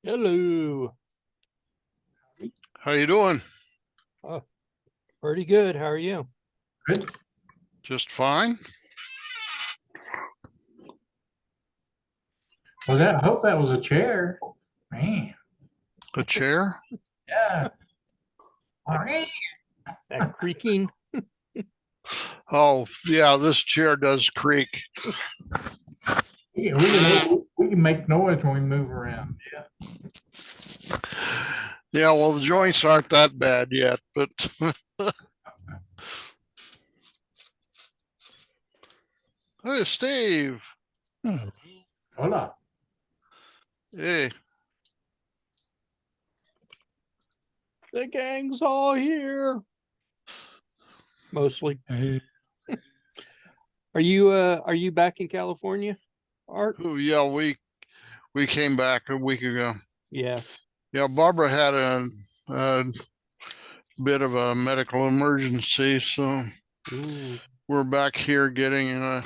Hello. How you doing? Oh, pretty good. How are you? Good. Just fine. Was that? I hope that was a chair. Man, A chair? yeah. That creaking. Oh, yeah, this chair does creak. Yeah, we can make noise when we move around. Yeah. Yeah, well, the joints aren't that bad yet, but hey, Steve. Hola. Hey, The gang's all here. Mostly. Are you back in California, Art? oh, yeah, we came back a week ago. Yeah. Yeah, Barbara had a bit of a medical emergency, so Ooh. we're back here getting a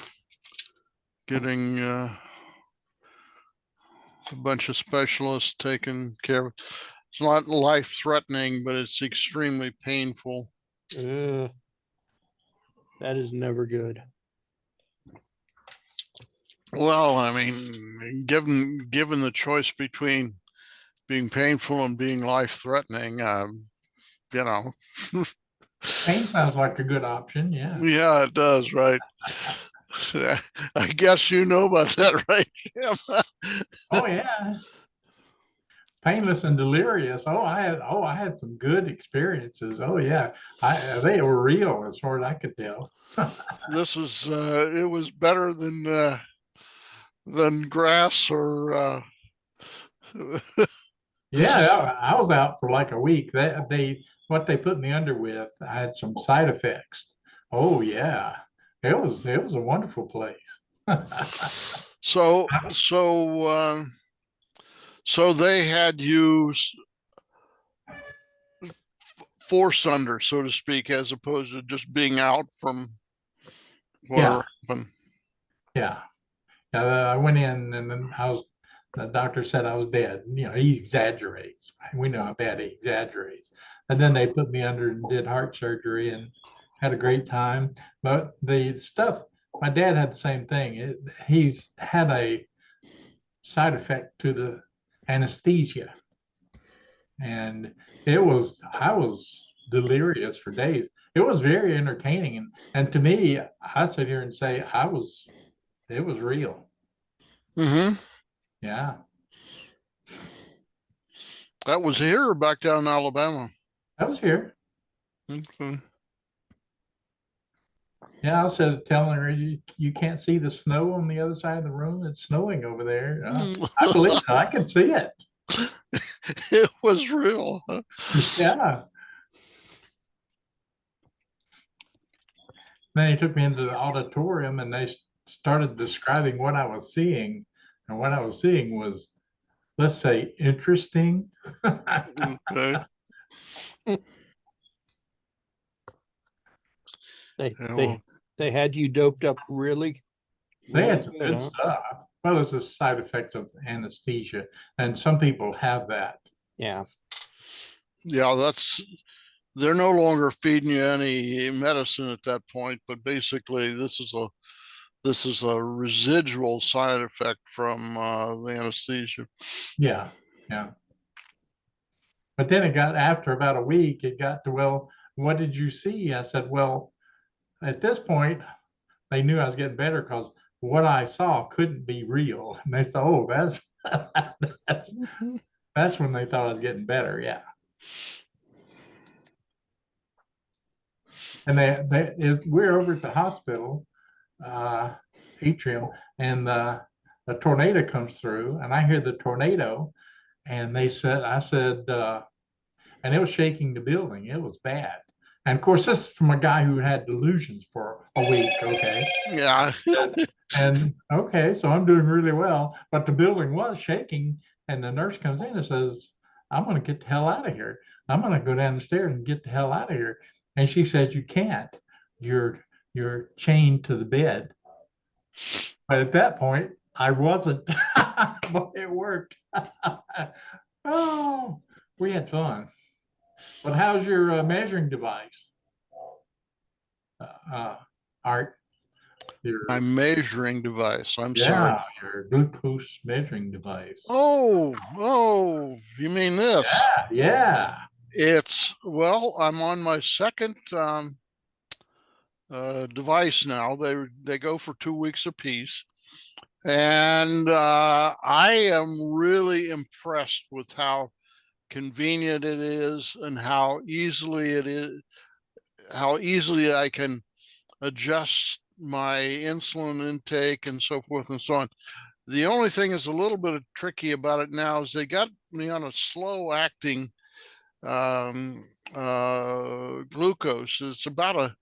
bunch of specialists taking care of. It's not life-threatening, but it's extremely painful. That is never good. Well, I mean, given the choice between being painful and being life-threatening, you know, Pain sounds like a good option. Yeah. yeah, it does, right? I guess you know about that, right, Jim? Oh yeah. Painless and delirious. Oh, I had some good experiences. Oh yeah. They were real as far as I could tell. This was it was better than grass or Yeah, I was out for like a week. They what they put me under with, I had some side effects. Oh yeah. It was a wonderful place. so they had you forced under, so to speak, as opposed to just being out from Yeah, whatever happened. yeah. I went in and then the doctor said I was dead. You know, he exaggerates. We know how bad he exaggerates. And then they put me under and did heart surgery and had a great time. But the stuff, my dad had the same thing. He's had a side effect to the anesthesia. And I was delirious for days. It was very entertaining. And to me, I sit here and say it was real. Mm-hmm. Yeah. That was here or back down in Alabama? I was here. Okay. Yeah, I was telling her you can't see the snow on the other side of the room. It's snowing over there. I believe it. I could see it. It was real. Yeah. Then he took me into the auditorium and they started describing what I was seeing. And what I was seeing was, let's say, interesting. Okay. They Yeah, they well, they had you doped up really, They had really some good, good huh? stuff. Well, it's a side effect of anesthesia, and some people have that. Yeah. yeah, they're no longer feeding you any medicine at that point, but basically this is a residual side effect from the anesthesia. Yeah, yeah. But then it got after about a week, it got to, well, what did you see? I said, well, at this point, they knew I was getting better because what I saw couldn't be real. And they said, oh, that's Mhm. that's when they thought I was getting better. Yeah. And we're over at the hospital, uh, atrium, and a tornado comes through, and I hear the tornado, and I said, and it was shaking the building. It was bad. And of course, this is from a guy who had delusions for a week. Okay. Yeah. And okay, so I'm doing really well, but the building was shaking. And the nurse comes in and says, I'm going to get the hell out of here. I'm going to go down the stairs and get the hell out of here. And she says, you can't. You're you're chained to the bed. But at that point, I wasn't, but it worked. Oh, we had fun. But how's your measuring device? Uh, Art, your, My measuring device. I'm sorry. yeah, your glucose measuring device. Oh, you mean this? Yeah. It's, well, I'm on my second device now. They go for 2 weeks apiece. And I am really impressed with how convenient it is and how easily I can adjust my insulin intake and so forth and so on. The only thing is a little bit tricky about it now is they got me on a slow acting glucose. It's about a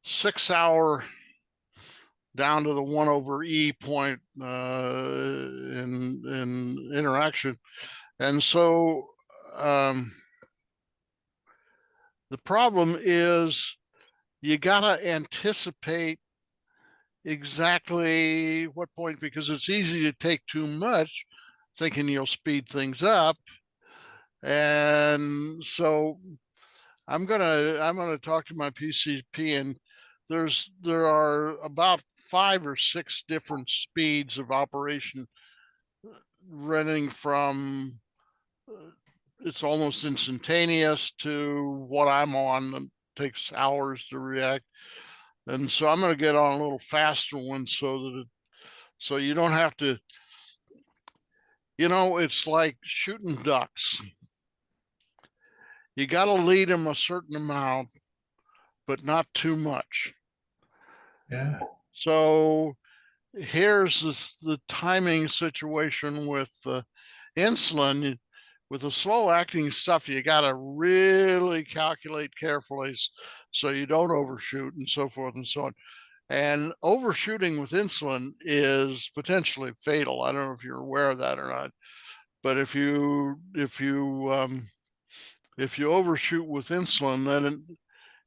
6 hour down to the 1/E point in interaction. And so the problem is you gotta anticipate exactly what point, because it's easy to take too much thinking you'll speed things up. And so I'm gonna talk to my PCP, and there are about 5 or 6 different speeds of operation, running from it's almost instantaneous to what I'm on, and takes hours to react. And so I'm going to get on a little faster one so you don't have to, it's like shooting ducks. You got to lead them a certain amount, but not too much. Yeah. So here's the timing situation with insulin. With the slow acting stuff, you got to really calculate carefully so you don't overshoot and so forth and so on. And overshooting with insulin is potentially fatal. I don't know if you're aware of that or not, but if you overshoot with insulin, then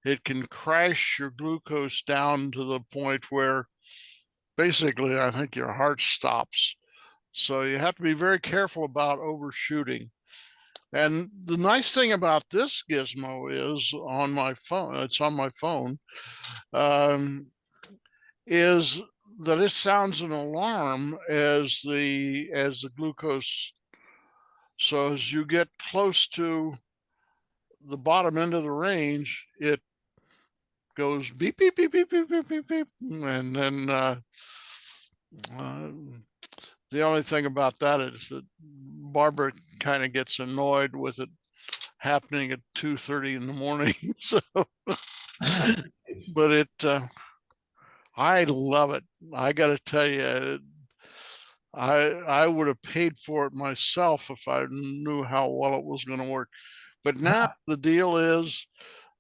it can crash your glucose down to the point where basically I think your heart stops. So you have to be very careful about overshooting. And the nice thing about this gizmo is on my phone, it's on my phone, is that it sounds an alarm as the glucose. So as you get close to the bottom end of the range, it goes beep beep beep beep beep beep beep beep, and then the only thing about that is that Barbara kind of gets annoyed with it happening at 2:30 in the morning. So, but I love it. I got to tell you, I would have paid for it myself if I knew how well it was going to work. But now the deal is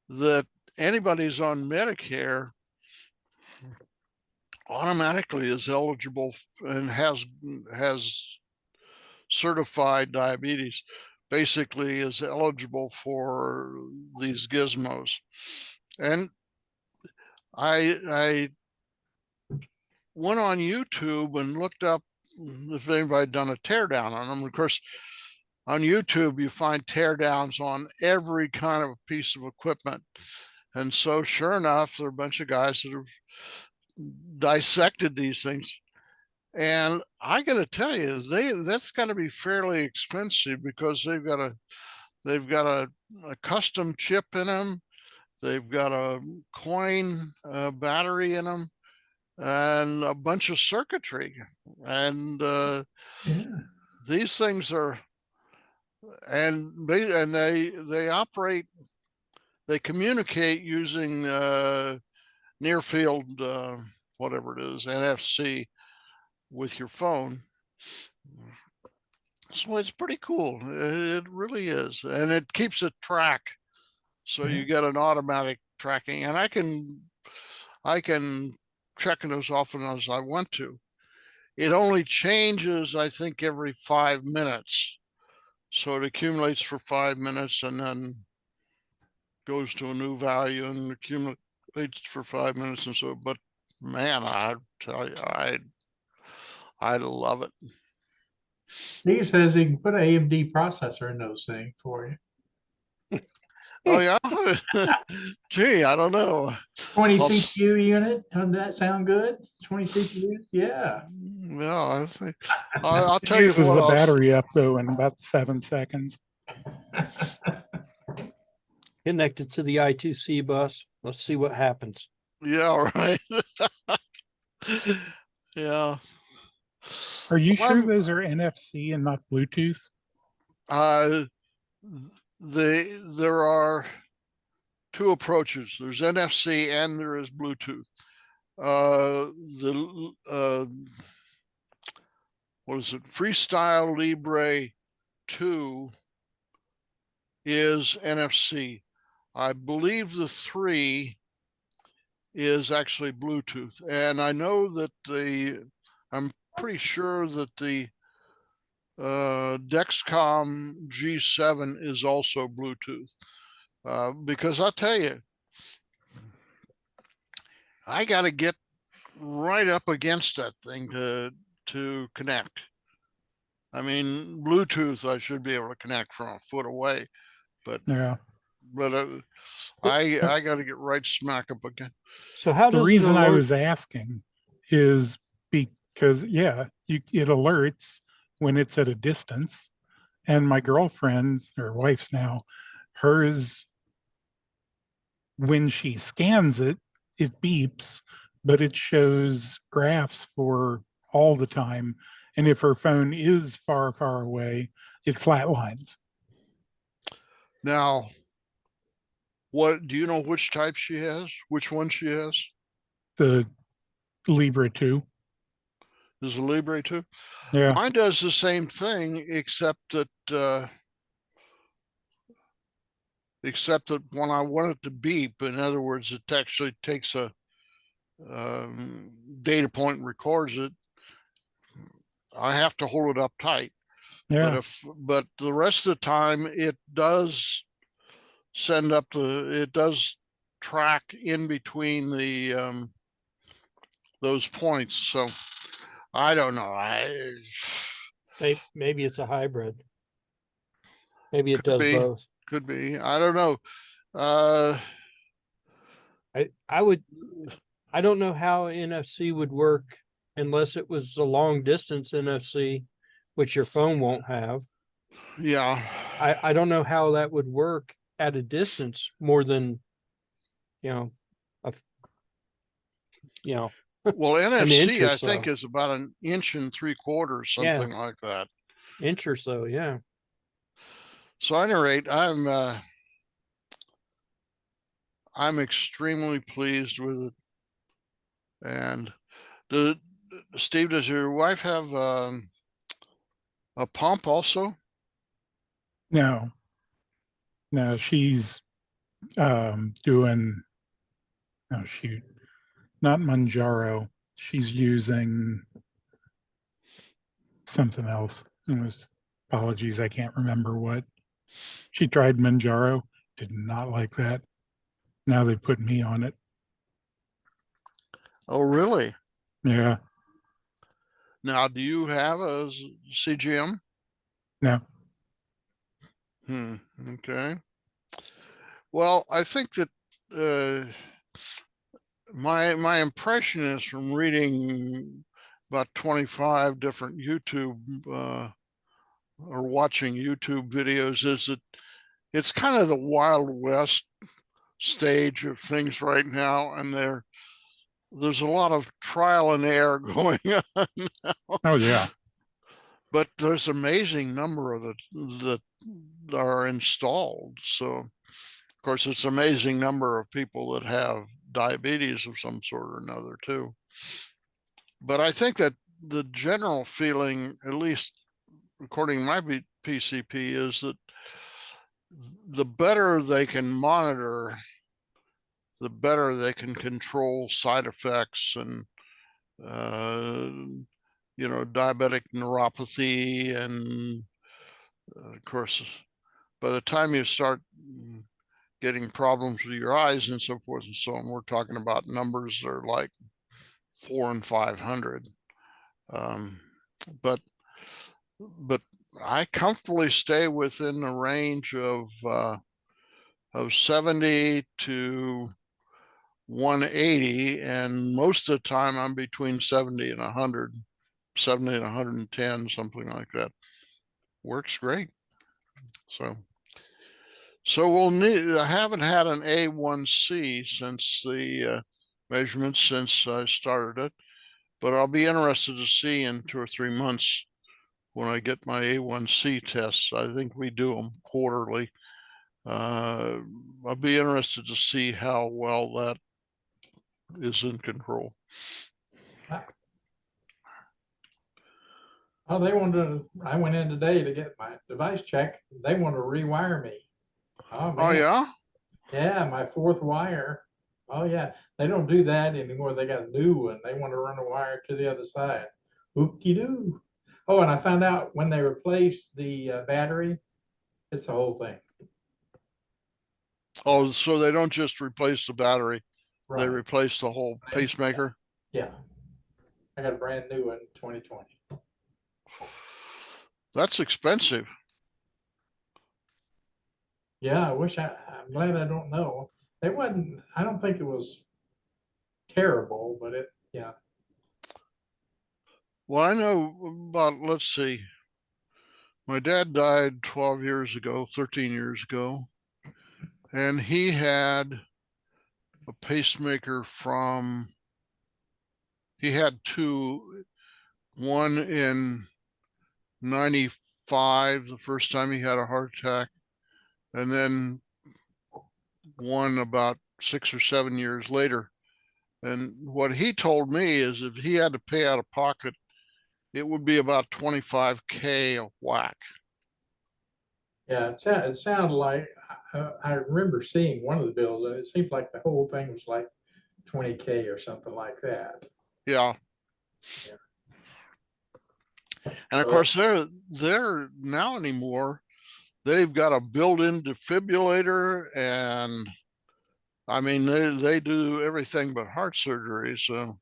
that anybody's on Medicare automatically is eligible and has certified diabetes, basically is eligible for these gizmos. And I went on YouTube and looked up if anybody had done a teardown on them. Of course, on YouTube, you find teardowns on every kind of piece of equipment. And so sure enough, there are a bunch of guys that have dissected these things. And I got to tell you, that's got to be fairly expensive because they've got a custom chip in them. They've got a coin battery in them and a bunch of circuitry. And these things are, and they operate, they communicate using near field, whatever it is, NFC with your phone. So it's pretty cool. It really is. And it keeps a track. So you get an automatic tracking, and I can check it as often as I want to. It only changes, I think, every 5 minutes. So it accumulates for 5 minutes and then goes to a new value and accumulates for 5 minutes and so, but man, I tell you, I love it. Steve says he can put an AMD processor in those things for you. Oh yeah. Gee, I don't know. 20 I'll CPU unit, doesn't that sound good? 20 CPUs, yeah. Yeah, I think I'll It tell you uses what. the battery up though in about 7 seconds. Connected to the I2C bus. Let's see what happens. Yeah, right. Yeah. Are you Well, sure those are NFC and not Bluetooth? Uh, there are two approaches. There's NFC and there is Bluetooth. The what is it? Freestyle Libre 2 is NFC. I believe the 3 is actually Bluetooth. And I know that I'm pretty sure that the Dexcom G7 is also Bluetooth. Because I'll tell you, I got to get right up against that thing to connect. I mean, Bluetooth, I should be able to connect from a foot away, but Yeah. I got to get right smack up again. So how The does reason it I alert? was asking is because, yeah, it alerts when it's at a distance. And my girlfriend's, or wife's now, hers, when she scans it, it beeps, but it shows graphs for all the time. And if her phone is far, far away, it flatlines. Now, what do you know which type she has? Which one she has? The Libra 2. Is a Libre 2? Yeah. Mine does the same thing, except that when I want it to beep, in other words, it actually takes a data point and records it. I have to hold it up tight. Yeah. But the rest of the time it does send up it does track in between the those points. So I don't know. Maybe it's a hybrid. Maybe it Could does be, both. could be. I don't know. Uh, I don't know how NFC would work unless it was a long distance NFC, which your phone won't have. yeah. I don't know how that would work at a distance more than, you know, a, you know, Well, an inch NFC, or I think, so. is about 1.75 inches, Yeah. something like that. Inch or so. Yeah. So, at any rate, I'm extremely pleased with it. And Steve, does your wife have a pump also? No. No, she's doing, oh shoot, not Manjaro. She's using something else. Apologies, I can't remember what. She tried Manjaro, did not like that. Now they put me on it. Oh, really? Yeah, Now, do you have a CGM? no, Okay. Well, I think that my impression is from reading about 25 different YouTube or watching YouTube videos is that it's kind of the Wild West stage of things right now, and there's a lot of trial and error going on now. oh yeah, But there's an amazing number of that are installed. So, of course, it's an amazing number of people that have diabetes of some sort or another too. But I think that the general feeling, at least according to my PCP, is that the better they can monitor, the better they can control side effects and diabetic neuropathy. And of course, by the time you start getting problems with your eyes and so forth and so on, we're talking about numbers that are like 400 and 500. But but I comfortably stay within the range of 70 to 180, and most of the time I'm between 70 and 100, 70 and 110, something like that. Works great. So we'll need, I haven't had an A1C since the measurements since I started it, but I'll be interested to see in 2 or 3 months when I get my A1C tests. I think we do them quarterly. I'll be interested to see how well that is in control. Oh, they wanted to, I went in today to get my device checked. They want to rewire me. Oh, Oh, man. yeah? Yeah, my fourth wire. Oh, yeah. They don't do that anymore. They got a new one. They want to run a wire to the other side. Oop-de-doo. Oh, and I found out when they replaced the battery, it's the whole thing. Oh, so they don't just replace the battery, they Right. replace the whole pacemaker? Yeah. I got a brand new one, 2020. That's expensive. Yeah, I'm glad I don't know. It wasn't, I don't think it was terrible, but yeah. Well, I know about, let's see, my dad died 12 years ago, 13 years ago, and he had a pacemaker he had two, one in 95, the first time he had a heart attack, and then one about 6 or 7 years later. And what he told me is if he had to pay out of pocket, it would be about $25K a whack. Yeah, it sounded like, I remember seeing one of the bills, and it seemed like the whole thing was like 20K or something like that. Yeah. Yeah. And of course, they're now anymore, they've got a built-in defibrillator, and I mean, they do everything but heart surgery. So,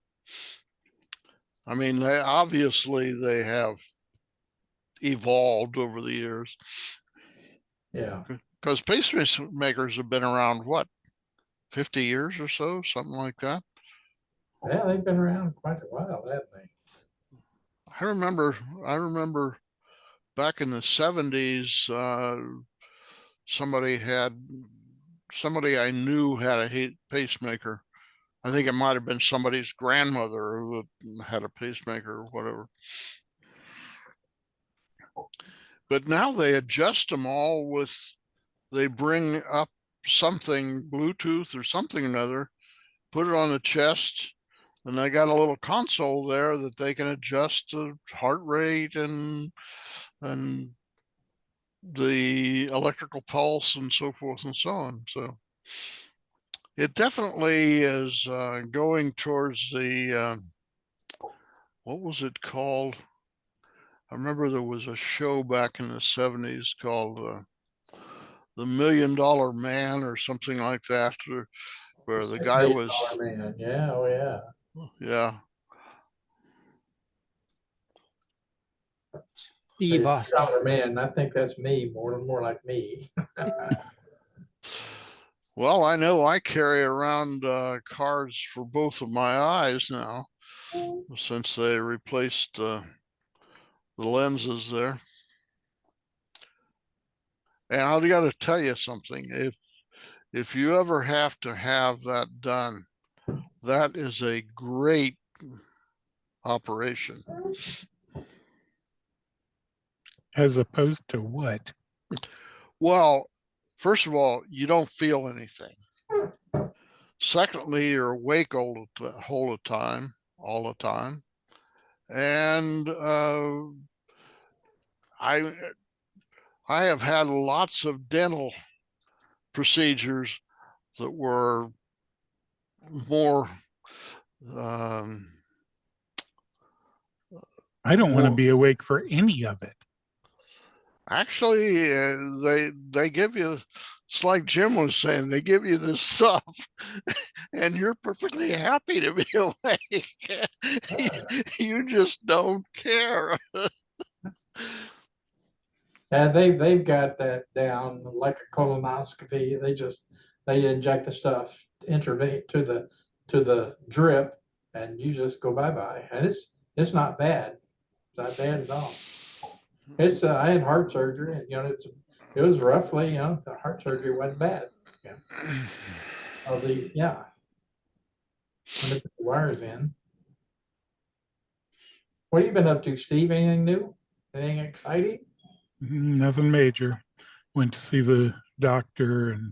I mean, they have evolved over the years. Yeah. Because pacemakers have been around, what, 50 years or so, something like that. Yeah, they've been around quite a while, haven't they? I remember back in the 70s, somebody I knew had a pacemaker. I think it might have been somebody's grandmother who had a pacemaker or whatever. But now they adjust them all they bring up something, Bluetooth or something or another, put it on the chest, and they got a little console there that they can adjust the heart rate and the electrical pulse and so forth and so on. So it definitely is going towards the, what was it called? I remember there was a show back in the 70s called The $1 Million Man or something like that, where the guy was, man. Yeah, oh yeah. yeah. Steve Austin. Man, I think that's me, more like me. Well, I know I carry around cards for both of my eyes now, since they replaced the lenses there. And I got to tell you something. If you ever have to have that done, that is a great operation. As opposed to what? Well, first of all, you don't feel anything. Secondly, you're awake all the time. And I have had lots of dental procedures that were more I don't want to more- be awake for any of it. actually they give you, it's like Jim was saying, they give you this stuff and you're perfectly happy to be awake. You just don't care. And they've got that down like a colonoscopy. They inject the stuff intravene to the drip, and you just go bye-bye. And it's not bad. It's not bad at all. I had heart surgery, and it was roughly, the heart surgery wasn't bad. Yeah. When they put the wires in. What have you been up to, Steve? Anything new? Anything exciting? Nothing major. Went to see the doctor and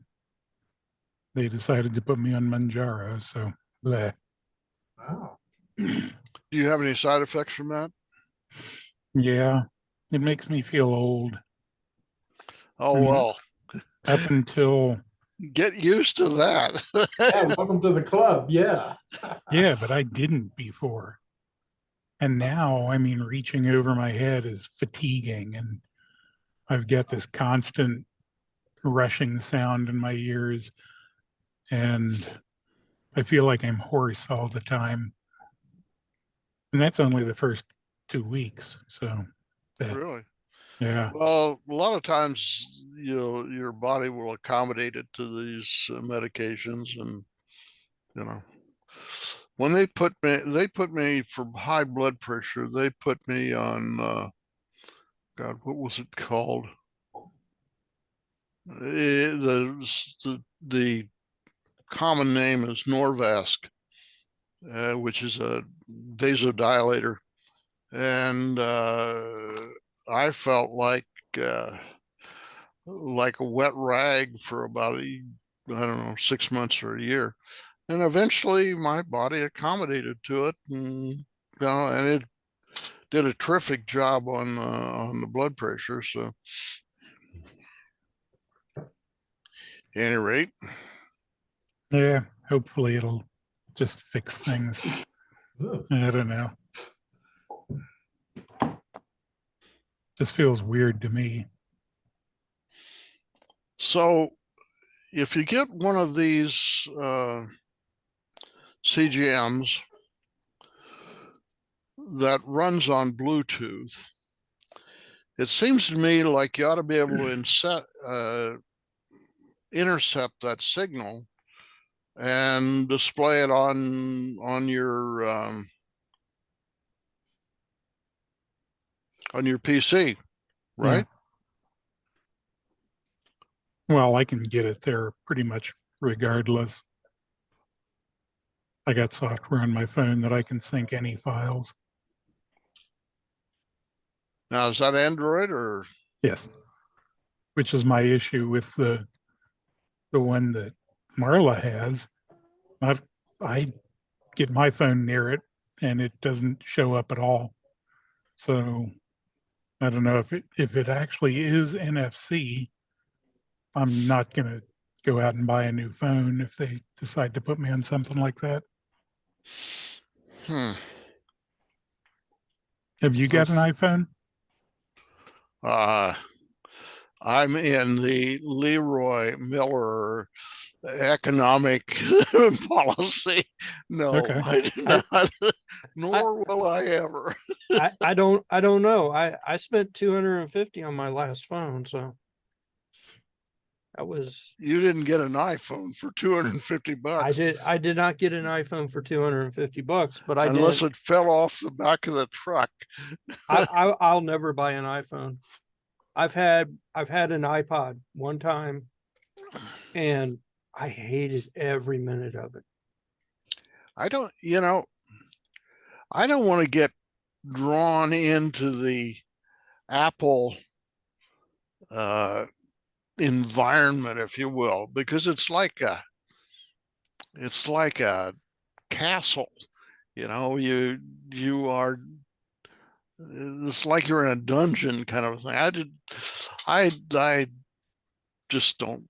they decided to put me on Manjaro. So, bleh. Wow. Do you have any side effects from that? Yeah, it makes me feel old. Oh, And well, up until, get used to that. Yeah, welcome to the club. Yeah. yeah, but I didn't before. And now, I mean, reaching over my head is fatiguing. And I've got this constant rushing sound in my ears. And I feel like I'm hoarse all the time. And that's only the first 2 weeks. So, Really? yeah. Well, a lot of times, your body will accommodate it to these medications, and when they put me for high blood pressure. They put me on God, what was it called? The common name is Norvasc, which is a vasodilator, and I felt like a wet rag for about I don't know, 6 months or a year, and eventually my body accommodated to it, and it did a terrific job on the blood pressure. So, at any rate, Yeah. Hopefully it'll just fix things. Ooh. I don't know. Just feels weird to me. so if you get one of these CGMs that runs on Bluetooth, it seems to me like you ought to be able to intercept that signal and display it on your PC, right? Well, I can get it there pretty much regardless. I got software on my phone that I can sync any files. Now, is that Android or? Yes. Which is my issue with the one that Marla has. I get my phone near it and it doesn't show up at all. So I don't know if it actually is NFC. I'm not going to go out and buy a new phone if they decide to put me on something like that. Have you got an iPhone? I'm in the Leroy Miller economic policy. No, Okay. I do not, nor will I ever. I don't know. I spent 250 on my last phone, so that was You didn't get an iPhone for 250 bucks. I did not get an iPhone for 250 bucks, but I unless did. it fell off the back of the truck. I'll never buy an iPhone. I've had an iPod one time and I hated every minute of it. I don't want to get drawn into the Apple environment, if you will, because it's like a castle. You are, it's like you're in a dungeon kind of thing. I just don't.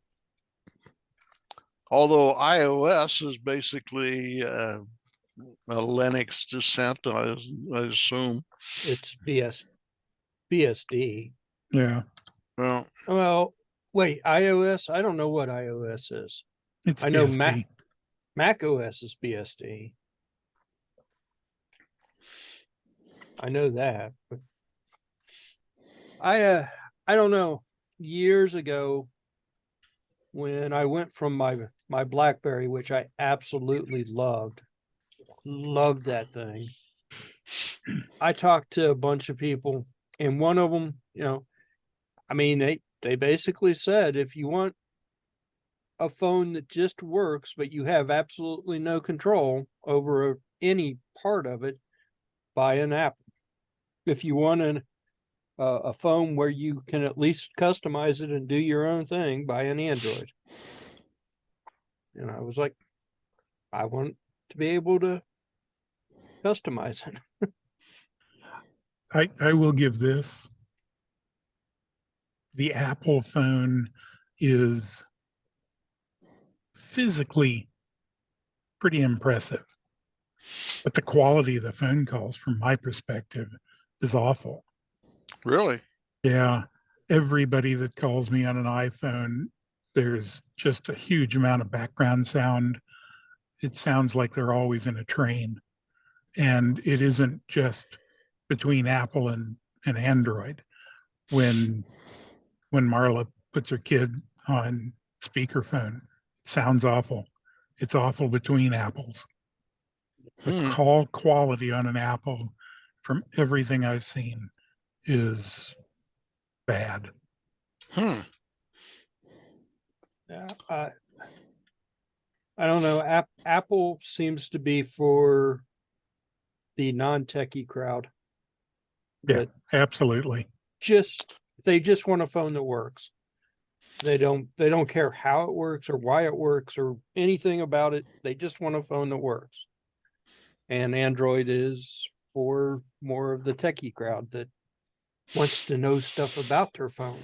Although iOS is basically a Linux descent, I assume. It's BSD. Yeah. Well, Wait, iOS? I don't know what iOS is. It's I know BSD. Mac OS is BSD. I know that. But I don't know. Years ago, when I went from my BlackBerry, which I absolutely loved that thing. I talked to a bunch of people, and one of them, I mean, they basically said, if you want a phone that just works, but you have absolutely no control over any part of it, buy an Apple. If you want a phone where you can at least customize it and do your own thing, buy an Android. And I was like, I want to be able to customize it. I will give this. The Apple phone is physically pretty impressive, but the quality of the phone calls, from my perspective, is awful. Really? Yeah, everybody that calls me on an iPhone, there's just a huge amount of background sound. It sounds like they're always in a train. And it isn't just between Apple and Android. When Marla puts her kid on speakerphone, it sounds awful. It's awful between Apples. The call quality on an Apple, from everything I've seen, is bad. Yeah, I don't know. Apple seems to be for the non-techie crowd. Yeah, absolutely. They just want a phone that works. They don't care how it works or why it works or anything about it. They just want a phone that works. And Android is for more of the techie crowd that wants to know stuff about their phone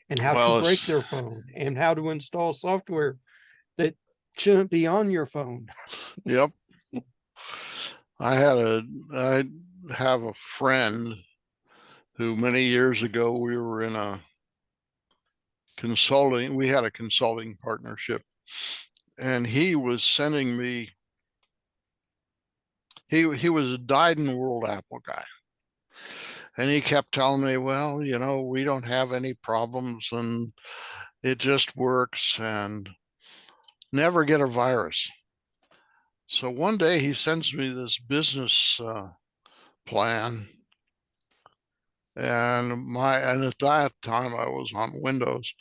and how to break their phone and how to install software that shouldn't be on your phone. Yep. I have a friend who many years ago we were in we had a consulting partnership, and he was sending me, he was a dyed-in-the-world Apple guy. And he kept telling me, well, we don't have any problems and it just works and never get a virus. So one day he sends me this business plan. And at that time I was on Windows.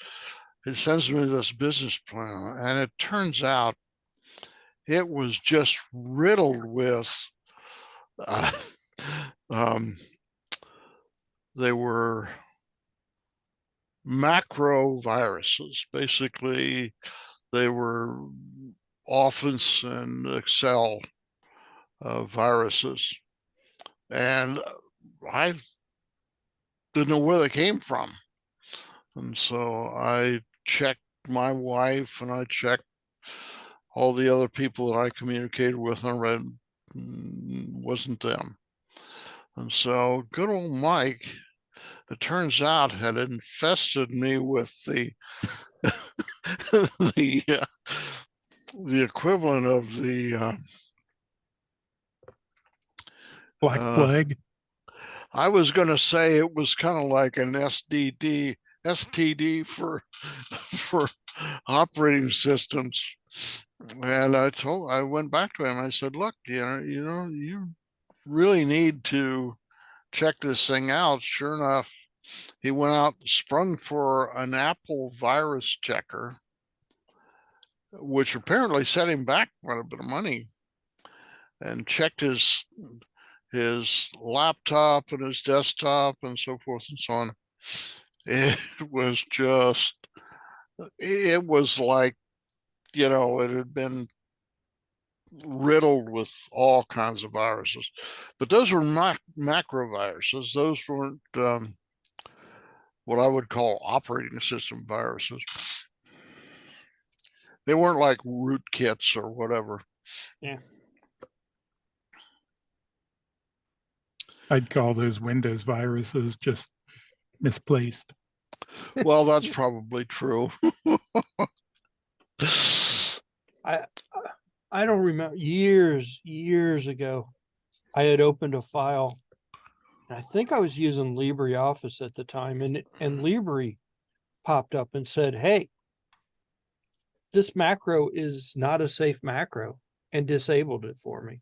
It sends me this business plan, and it turns out it was just riddled with they were macro viruses. Basically, they were Office and Excel viruses. And I didn't know where they came from. And so I checked my wife and I checked all the other people that I communicated with, and read wasn't them. And so good old Mike, it turns out, had infested me with the the equivalent of the Black Plague. I was going to say it was kind of like an STD for operating systems. And I went back to him. I said, look, you really need to check this thing out. Sure enough, he went out, sprung for an Apple virus checker, which apparently set him back quite a bit of money, and checked his laptop and his desktop and so forth and so on. It was like, it had been riddled with all kinds of viruses. But those were macro viruses. Those weren't what I would call operating system viruses. They weren't like rootkits or whatever. Yeah. I'd call those Windows viruses just misplaced. Well, that's probably true. I don't remember, years ago, I had opened a file I think I was using LibreOffice at the time, and Libre popped up and said, "Hey, this macro is not a safe macro," and disabled it for me.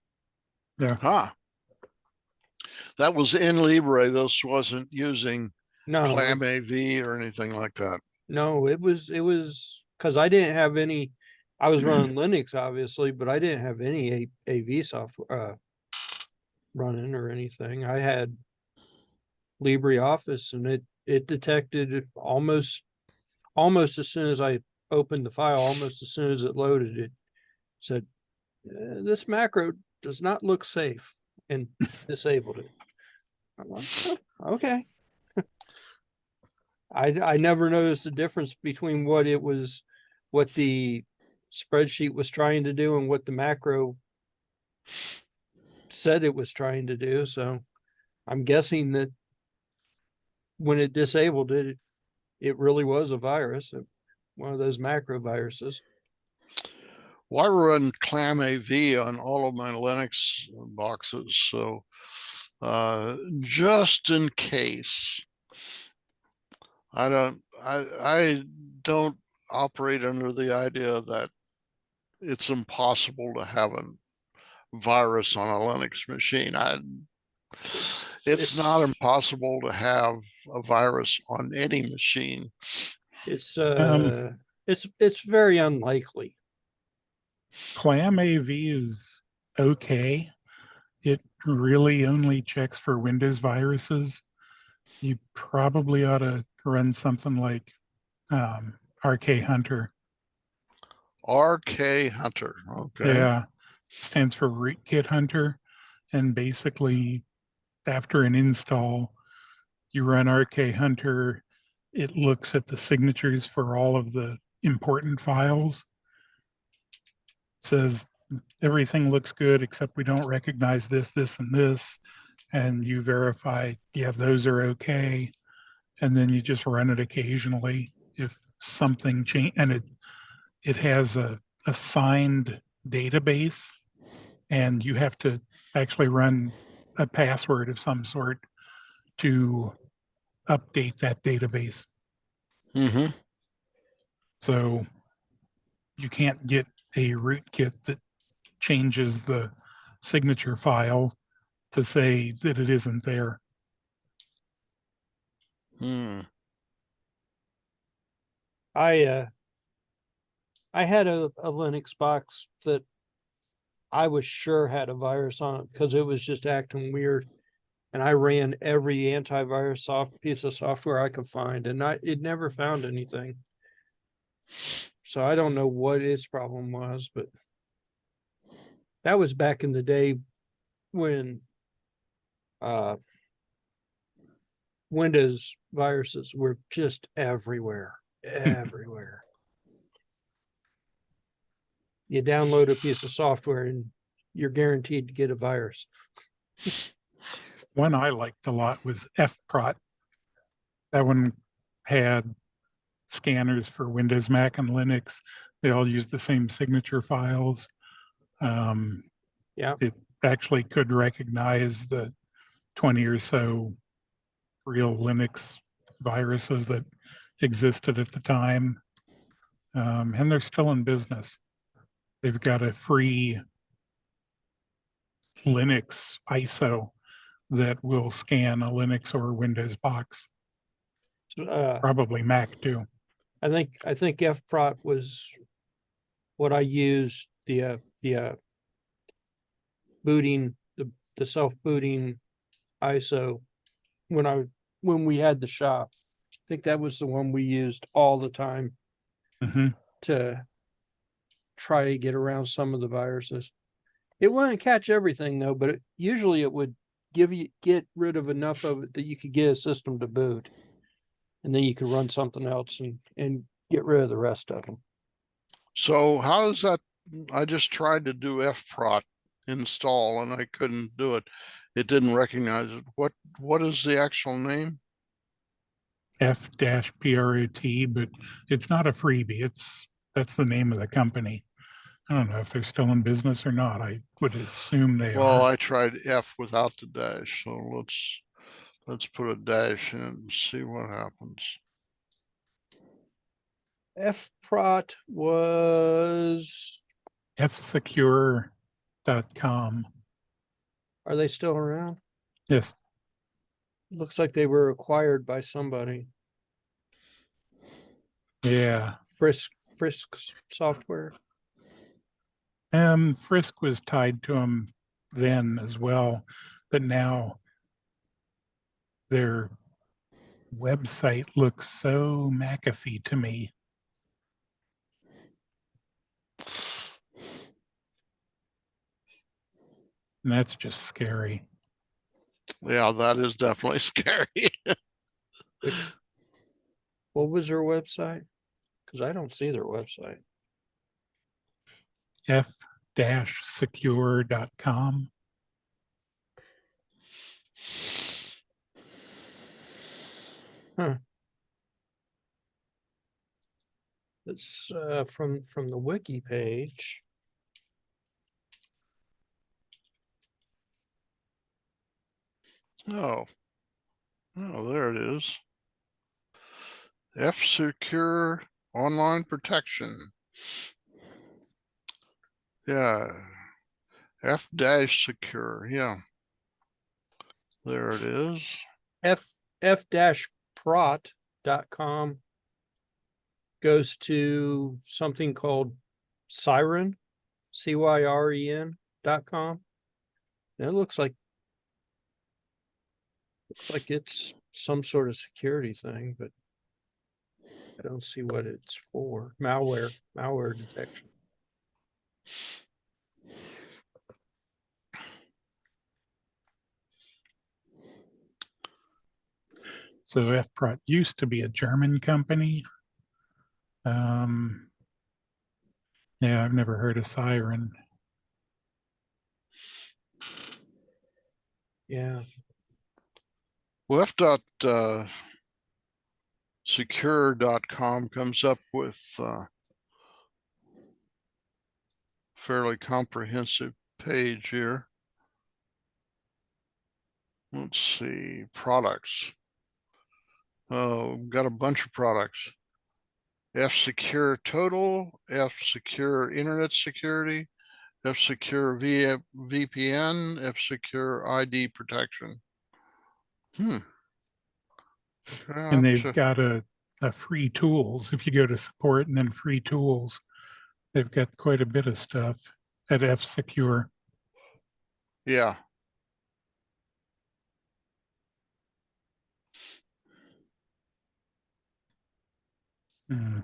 Huh. That was in Libre. This wasn't using No, Clam AV or anything like that. no, it was because I didn't have any. I was running Linux, obviously, but I didn't have any AV software running or anything. I had LibreOffice, and it detected it almost as soon as I opened the file, almost as soon as it loaded, it said, "This macro does not look safe," and disabled it. I'm like, "Oh, okay." I never noticed the difference between what the spreadsheet was trying to do and what the macro said it was trying to do. So I'm guessing that when it disabled it, it really was a virus, one of those macro viruses. Well, I run Clam AV on all of my Linux boxes, so just in case. I don't operate under the idea that it's impossible to have a virus on a Linux machine. It's not impossible to have a virus on any machine. It's Um, it's very unlikely. Clam AV is okay. It really only checks for Windows viruses. You probably ought to run something like RK Hunter. RK Hunter, okay. Yeah, stands for Rootkit Hunter. And basically, after an install, you run RK Hunter. It looks at the signatures for all of the important files. It says everything looks good except we don't recognize this, this, and this. And you verify, yeah, those are okay. And then you just run it occasionally if something change, and it has a assigned database, and you have to actually run a password of some sort to update that database. Mm-hmm. So you can't get a rootkit that changes the signature file to say that it isn't there. Hmm. I had a Linux box that I was sure had a virus on it because it was just acting weird. And I ran every antivirus piece of software I could find, and it never found anything. So I don't know what its problem was, but that was back in the day when Windows viruses were just everywhere. You download a piece of software and you're guaranteed to get a virus. One I liked a lot was FPROT. That one had scanners for Windows, Mac, and Linux. They all use the same signature files. Yeah. It actually could recognize the 20 or so real Linux viruses that existed at the time. And they're still in business. They've got a free Linux ISO that will scan a Linux or Windows box, probably Mac too. I think FPROT was what I used the booting the self-booting ISO when we had the shop. I think that was the one we used all the time to try to get around some of the viruses. It wouldn't catch everything though, but usually it would get rid of enough of it that you could get a system to boot, and then you could run something else and get rid of the rest of them. So how does that? I just tried to do FPROT install and I couldn't do it. It didn't recognize it. What is the actual name? F-PROT, but it's not a freebie. That's the name of the company. I don't know if they're still in business or not. I would assume they Well, are. I tried F without the dash, so let's Let's put a dash in and see what happens. fprot was, fsecure.com. are they still around? Yes. Looks like they were acquired by somebody. Yeah. Frisk Software. Frisk was tied to them then as well, but now their website looks so McAfee to me. And that's just scary. Yeah, that is definitely scary. What was their website? Because I don't see their website. f-secure.com. It's from the wiki page. Oh, there it is. F-Secure Online Protection. Yeah, F-Secure. Yeah, there it is. f-prot.com goes to something called Cyren, CYREN.com. And it looks like it's some sort of security thing, but I don't see what it's for. Malware detection. So fprot used to be a German company. Yeah, I've never heard of Siren. Yeah. Well, Secure.com comes up with fairly comprehensive page here. Let's see, products. Oh, got a bunch of products. F-Secure Total, F-Secure Internet Security, F-Secure VPN, F-Secure ID Protection. And they've got a free tools. If you go to support and then free tools, they've got quite a bit of stuff at F-Secure. Yeah. Mm.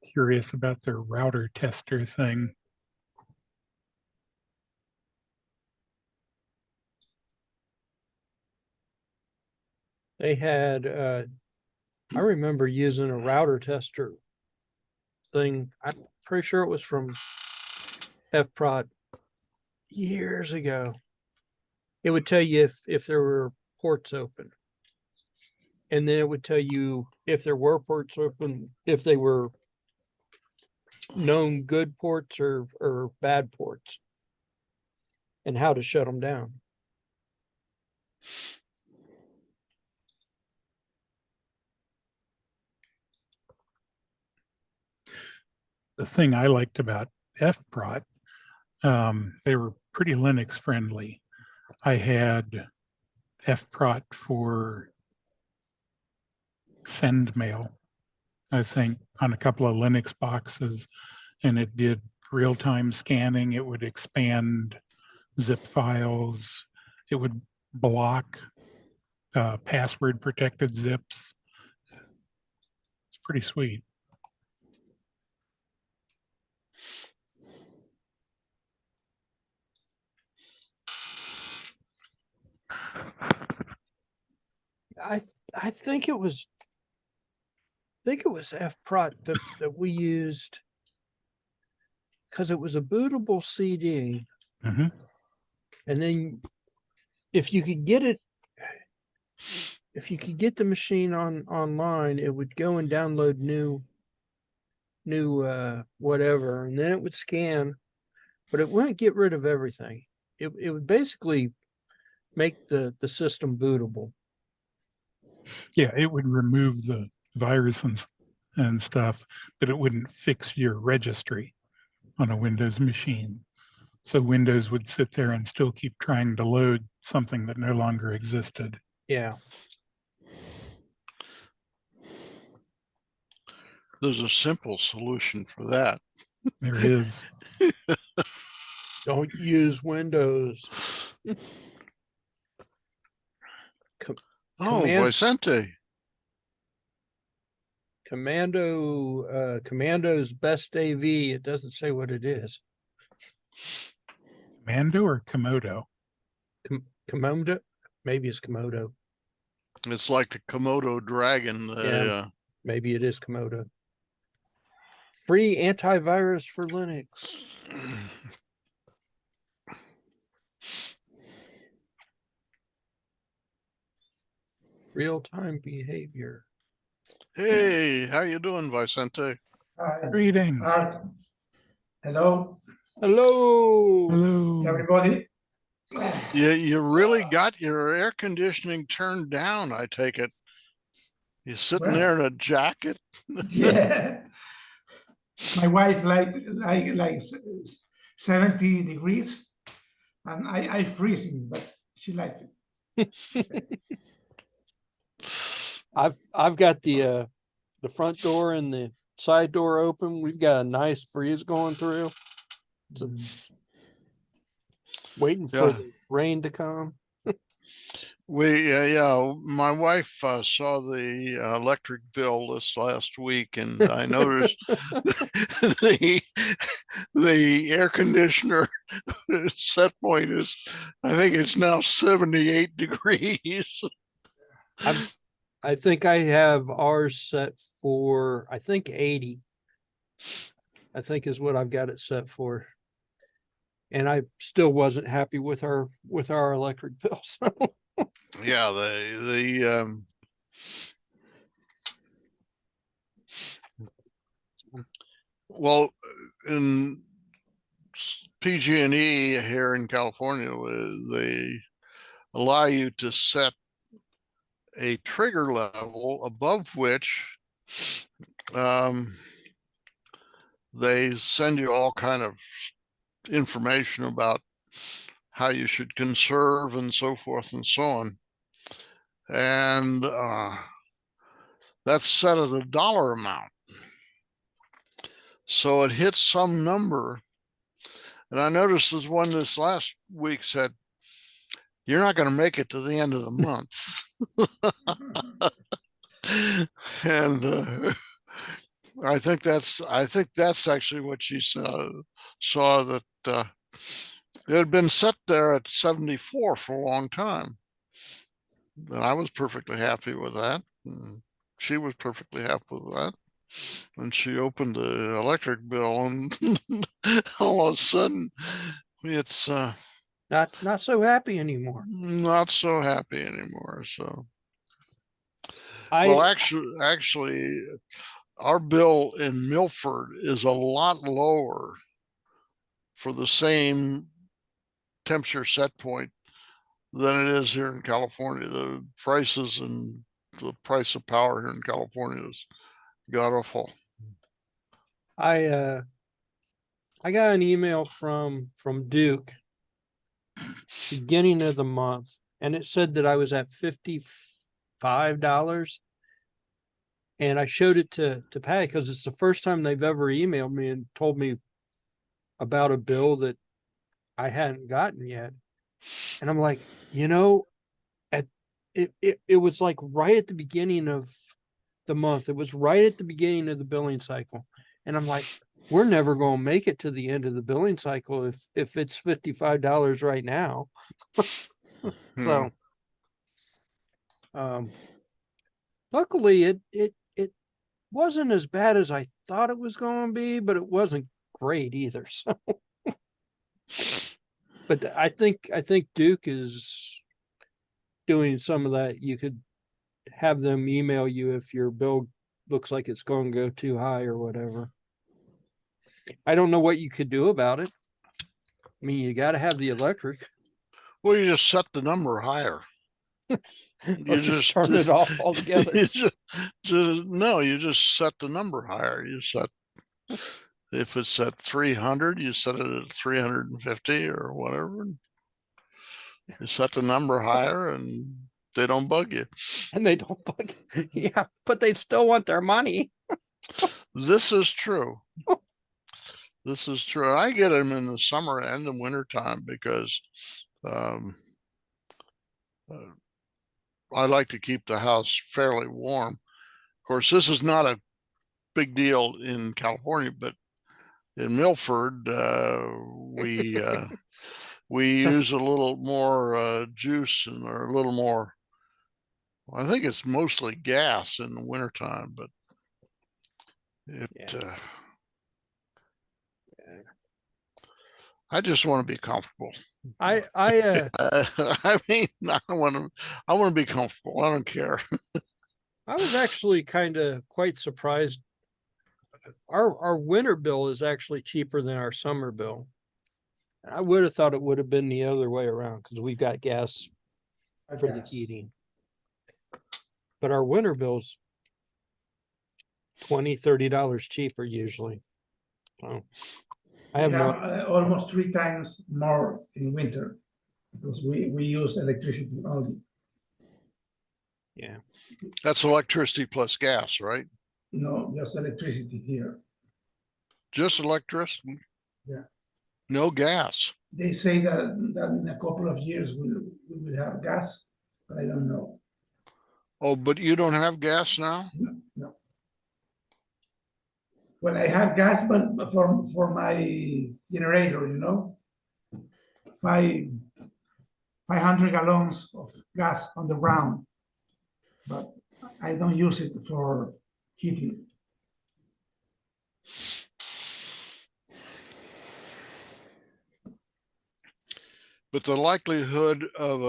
Curious about their router tester thing. They had I remember using a router tester thing. I'm pretty sure it was from fprot years ago. It would tell you if there were ports open. And then it would tell you if there were ports open, if they were known good ports or bad ports, and how to shut them down. The thing I liked about fprot, they were pretty Linux friendly. I had fprot for send mail, I think, on a couple of Linux boxes, and it did real-time scanning. It would expand zip files. It would block password protected zips. It's pretty sweet. I think it was fprot that we used because it was a bootable CD. Mhm. And then if you could get it if you could get the machine online, it would go and download new whatever, and then it would scan, but it wouldn't get rid of everything. It would basically make the system bootable. Yeah, it would remove the virus and stuff, but it wouldn't fix your registry on a Windows machine. So Windows would sit there and still keep trying to load something that no longer existed. Yeah. There's a simple solution for that. There is. Don't use Windows. Oh, Command- Vicente. Commando's best AV. It doesn't say what it is. Mando or Komodo? Komodo? Maybe it's Komodo. It's like the Komodo dragon. Yeah. Maybe it is Komodo. Free antivirus for Linux. Real-time behavior. Hey, how you doing, Vicente? Hi, Greetings. Art. Hello, Hello. Hello. everybody. You really got your air conditioning turned down, I take it. You're sitting Well- there in a jacket? Yeah, my wife like 70 degrees, and I freezing, but she liked it. I've got the front door and the side door open. We've got a nice breeze going through. So waiting for Yeah. the rain to come. My wife saw the electric bill this last week, and I noticed the air conditioner set point is, I think it's now 78 degrees. I think I have ours set for, I think 80. I think is what I've got it set for. And I still wasn't happy with our electric bill. So Yeah, well, in PG&E here in California, they allow you to set a trigger level above which they send you all kind of information about how you should conserve and so forth and so on. And that's set at a dollar amount. So it hits some number. And I noticed there's one this last week said, you're not going to make it to the end of the month. And I think that's actually what she saw that it had been set there at 74 for a long time. And I was perfectly happy with that. And she was perfectly happy with that. And she opened the electric bill, and all of a sudden it's not so happy anymore. not so happy anymore. So I actually our bill in Milford is a lot lower for the same temperature set point than it is here in California. The prices and the price of power here in California is god awful. I got an email from Duke beginning of the month, and it said that I was at $55. And I showed it to Patty because it's the first time they've ever emailed me and told me about a bill that I hadn't gotten yet. And I'm like, it was like right at the beginning of the month. It was right at the beginning of the billing cycle. And I'm like, we're never going to make it to the end of the billing cycle if it's $55 right now. So luckily it wasn't as bad as I thought it was going to be, but it wasn't great either. So but I think Duke is doing some of that. You could have them email you if your bill looks like it's going to go too high or whatever. I don't know what you could do about it. I mean, you got to have the electric. Well, you just set the number higher. Or just turn it off altogether. No, you just set the number higher. You set, if it's at 300, you set it at 350 or whatever. You set the number higher and they don't bug you. And they don't bug. Yeah, but they still want their money. This is true. This is true. I get them in the summer and the winter time because I like to keep the house fairly warm. Of course, this is not a big deal in California, but in Milford, we use a little more juice and or a little more. I think it's mostly gas in the wintertime, but I just want to be comfortable. I I mean, I want to be comfortable. I don't care. I was actually kind of quite surprised. Our winter bill is actually cheaper than our summer bill. I would have thought it would have been the other way around because we've got gas for the heating. But our winter bill's $20-$30 cheaper usually. So I have no. Almost 3 times more in winter because we use electricity only. Yeah. That's electricity plus gas, right? No, just electricity here. Just electricity? Yeah. No gas. They say that in a couple of years we will have gas, but I don't know. Oh, but you don't have gas now? No. Well, I have gas, but for my generator, 500 gallons of gas on the ground, but I don't use it for heating. But the likelihood of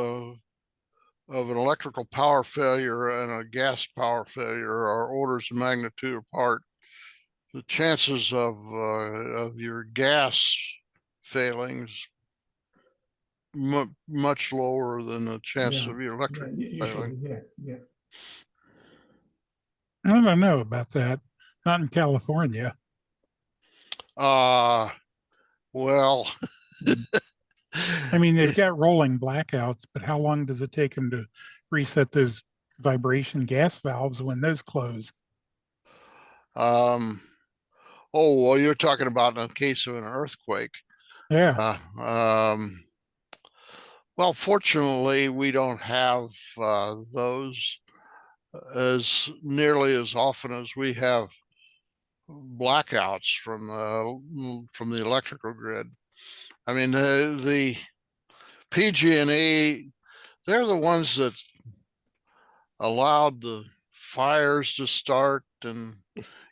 an electrical power failure and a gas power failure are orders of magnitude apart. The chances of your gas failings much lower than the chance of your electric failing. Yeah. I don't know about that. Not in California. Well, I mean, they've got rolling blackouts, but how long does it take them to reset those vibration gas valves when those close? Oh, well, you're talking about in the case of an earthquake. Yeah. Well, fortunately, we don't have those as nearly as often as we have blackouts from the electrical grid. I mean, the PG&E, they're the ones that allowed the fires to start and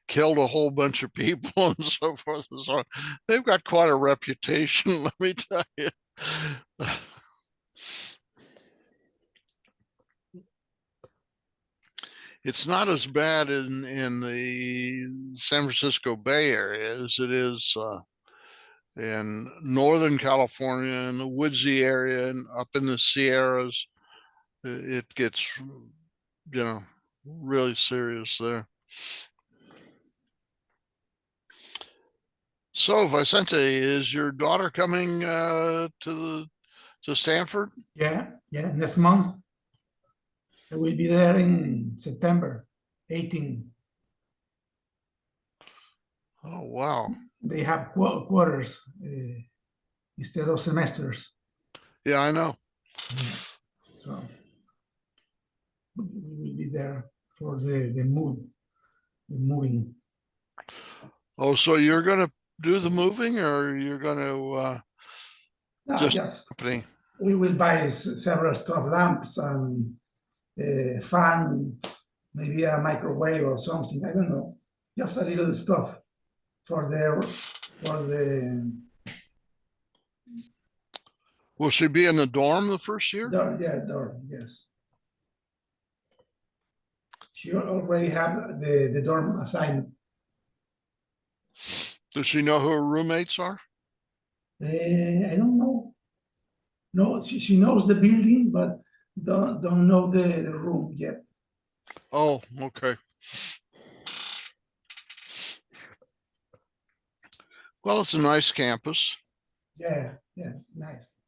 killed a whole bunch of people and so forth and so on. They've got quite a reputation, let me tell you. It's not as bad in the San Francisco Bay Area as it is in Northern California, in the woodsy area, and up in the Sierras. It gets, really serious there. So, Vicente, is your daughter coming to Stanford? Yeah, next month. I will be there in September 18. Oh, wow. They have quarters instead of semesters. Yeah, I know. Yeah. So we will be there for the moving. Oh, so you're going to do the moving, or you're going to No, just company? We will buy several stuff, lamps and fan, maybe a microwave or something. I don't know, just a little stuff for the. Will she be in the dorm the first year? Dorm, yes. She already have the dorm assigned. Does she know who her roommates are? I don't know. No, she knows the building, but don't know the room yet. Oh, okay. Well, it's a nice campus. Yeah, yes, nice.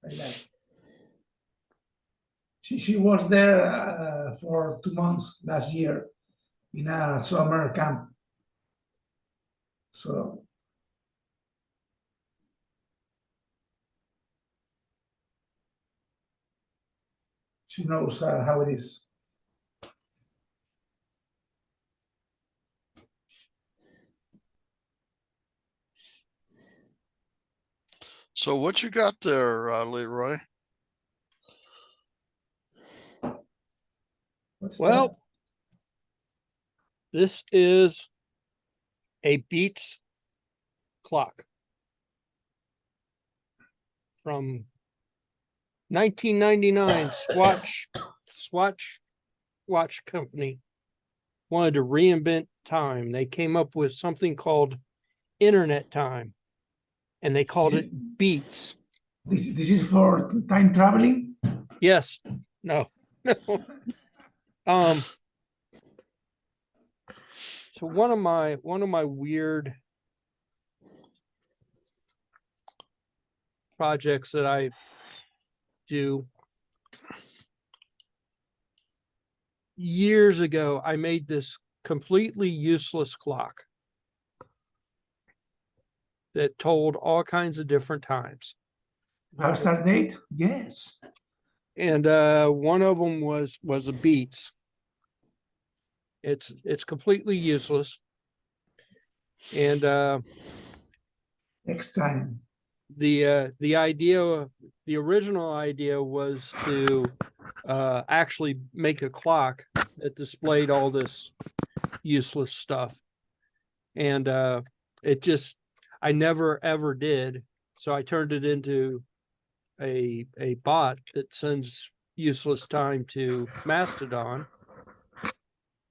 I like. She was there for 2 months last year in a summer camp. So she knows how it is. So what you got there, Leroy? What's Well, that? this is a Beats clock from 1999. Swatch watch company wanted to reinvent time. They came up with something called internet time, and they called it Beats. This is for time traveling. Yes, no, no. So one of my weird projects that I do years ago, I made this completely useless clock that told all kinds of different times. Have start date? Yes. And one of them was a Beats. It's completely useless. And Next time. the idea, the original idea was to actually make a clock that displayed all this useless stuff. And I never ever did. So I turned it into a bot that sends useless time to Mastodon.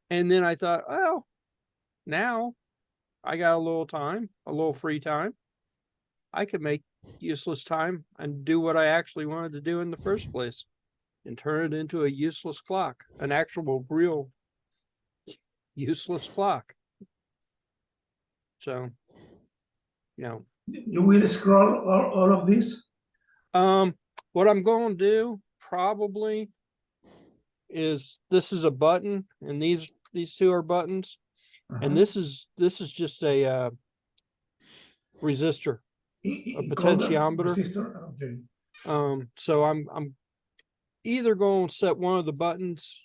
And then I thought, well, now I got a little time, a little free time. I could make useless time and do what I actually wanted to do in the first place and turn it into a useless clock, an actual real useless clock. So, You will scroll all of this. what I'm going to do probably is this is a button, and these two are buttons, and this is just a resistor, a potentiometer. Resistor. Okay. So I'm either going to set one of the buttons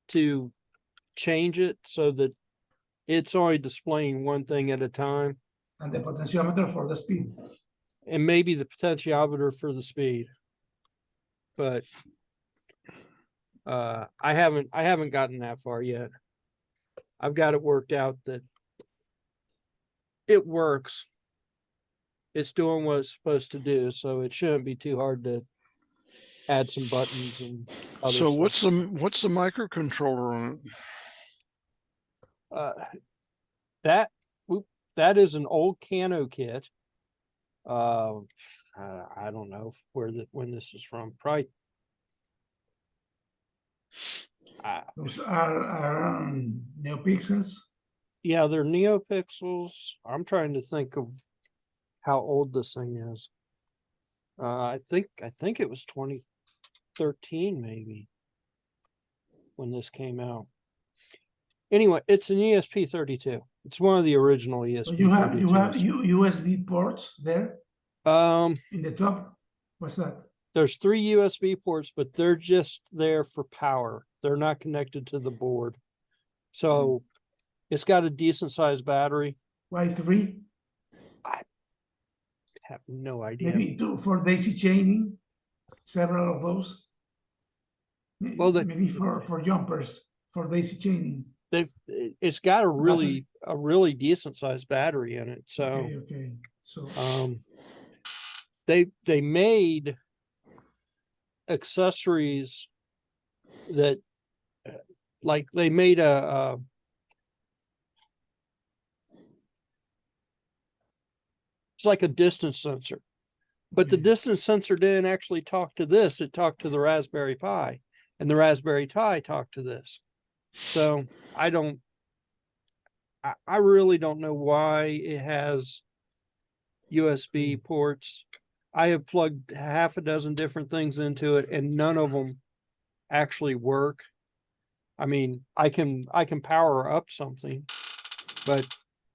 to change it so that it's only displaying one thing at a time, And the potentiometer for the speed. and maybe the potentiometer for the speed. But I haven't gotten that far yet. I've got it worked out that it works. It's doing what it's supposed to do, so it shouldn't be too hard to add some buttons and other So stuff. what's the microcontroller on it? That is an old Cano kit. I don't know when this is from. Probably. Those are NeoPixels. Yeah, they're NeoPixels. I'm trying to think of how old this thing is. I think it was 2013 maybe when this came out. Anyway, it's an ESP32. It's one of the original ESP32s. So you have USB ports there in the top. What's that? There's 3 USB ports, but they're just there for power. They're not connected to the board. So it's got a decent sized battery. Why 3? I have no idea. Maybe 2 for daisy chaining. Several of those. Well, maybe for jumpers for daisy chaining. It's got a really decent sized battery in it. So okay. So they made accessories that like they made it's like a distance sensor, but the Okay. distance sensor didn't actually talk to this. It talked to the Raspberry Pi, and the Raspberry Pi talked to this. So I really don't know why it has USB ports. I have plugged half a dozen different things into it, and none of them actually work. I mean, I can power up something, but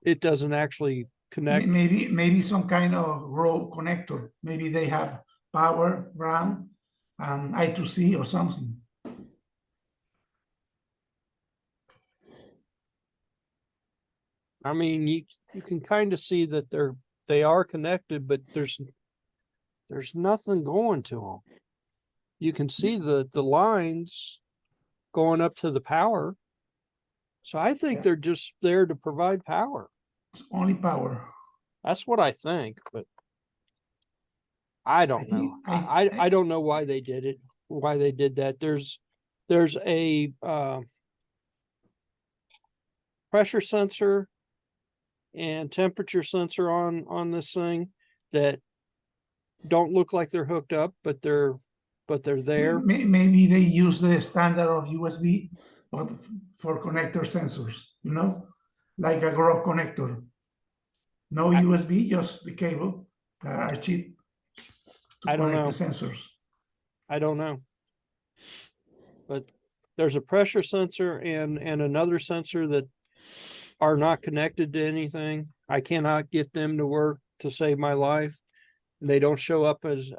it doesn't actually connect. Maybe some kind of row connector. Maybe they have power, RAM, and I2C or something. I mean, you can kind of see that they are connected, but there's nothing going to them. You can see the lines going up to the power. So I think Yeah. they're just there to provide power. It's only power. That's what I think, but I don't know. I don't know why they did it, why they did that. There's a pressure sensor and temperature sensor on this thing that don't look like they're hooked up, but they're there. Maybe they use the standard of USB, but for connector sensors, like a Grok connector. No I- USB, just the cable that are cheap to I don't connect know. the sensors. I don't know. But there's a pressure sensor and another sensor that are not connected to anything. I cannot get them to work to save my life. They don't show up as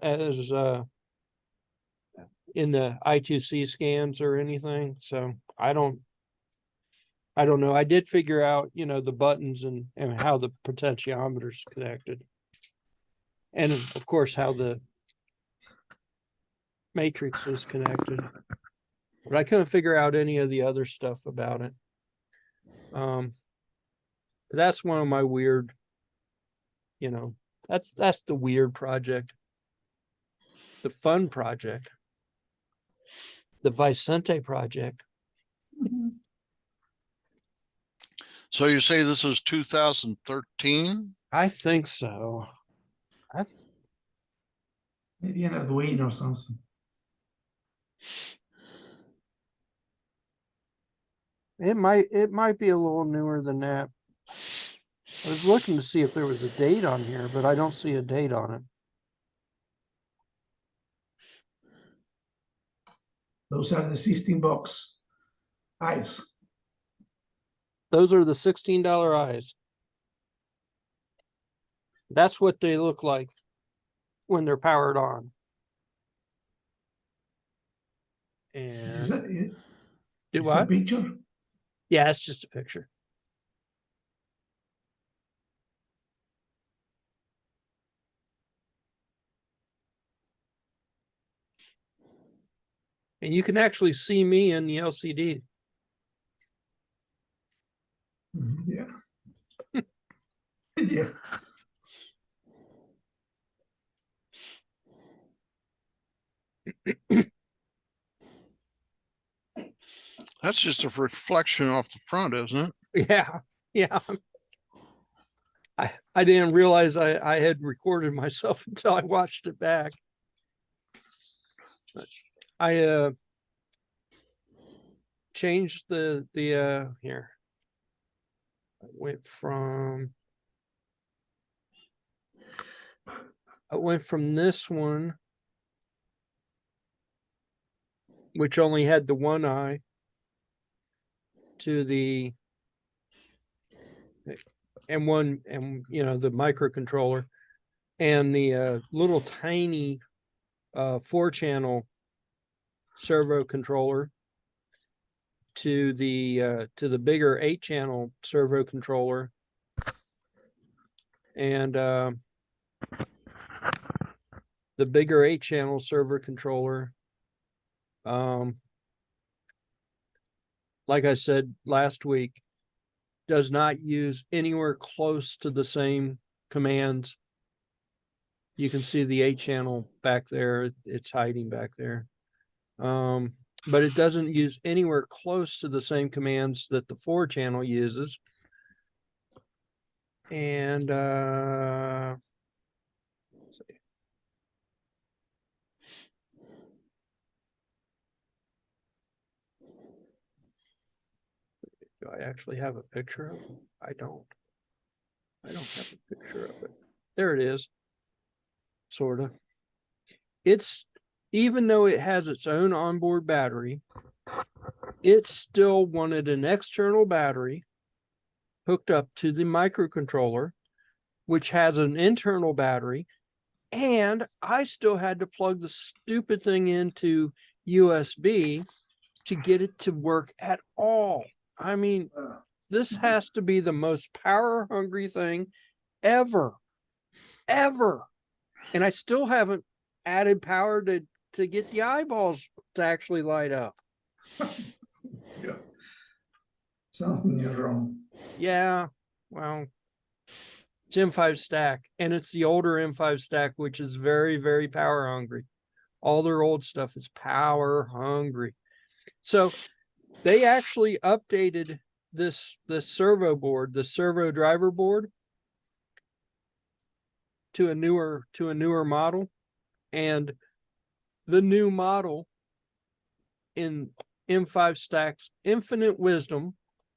in the I2C scans or anything. So I don't know. I did figure out, the buttons and how the potentiometer's connected. And of course, how the matrix is connected. But I couldn't figure out any of the other stuff about it. That's one of my weird, that's the weird project. The fun project. The Vicente project. So you say this is 2013? I think so. Maybe an Arduino or something. It might be a little newer than that. I was looking to see if there was a date on here, but I don't see a date on it. Those are the 16 bucks eyes. Those are the $16 eyes. That's what they look like when they're powered on. Is And it do a what? picture? Yeah, it's just a picture. And you can actually see me in the LCD. Yeah. Yeah. That's just a reflection off the front, isn't it? Yeah, yeah. I didn't realize I had recorded myself until I watched it back. I changed the here. I went from this one, which only had the one eye, to the the microcontroller and the little tiny 4-channel servo controller to the bigger 8-channel servo controller, and the bigger 8-channel servo controller, like I said last week, does not use anywhere close to the same commands. You can see the 8-channel back there. It's hiding back there. but it doesn't use anywhere close to the same commands that the 4-channel uses. And let's see. Do I actually have a picture of it? I don't have a picture of it. There it is. Sort of. It's, even though it has its own onboard battery, it still wanted an external battery hooked up to the microcontroller, which has an internal battery. And I still had to plug the stupid thing into USB to get it to work at all. I mean, this has to be the most power hungry thing ever. And I still haven't added power to get the eyeballs to actually light up. Yeah. Something is wrong. Yeah, well, it's M5 stack, and it's the older M5 stack, which is very, very power hungry. All their old stuff is power hungry. So they actually updated this servo board, the servo driver board, to a newer model. And the new model, in M5 Stack's infinite wisdom,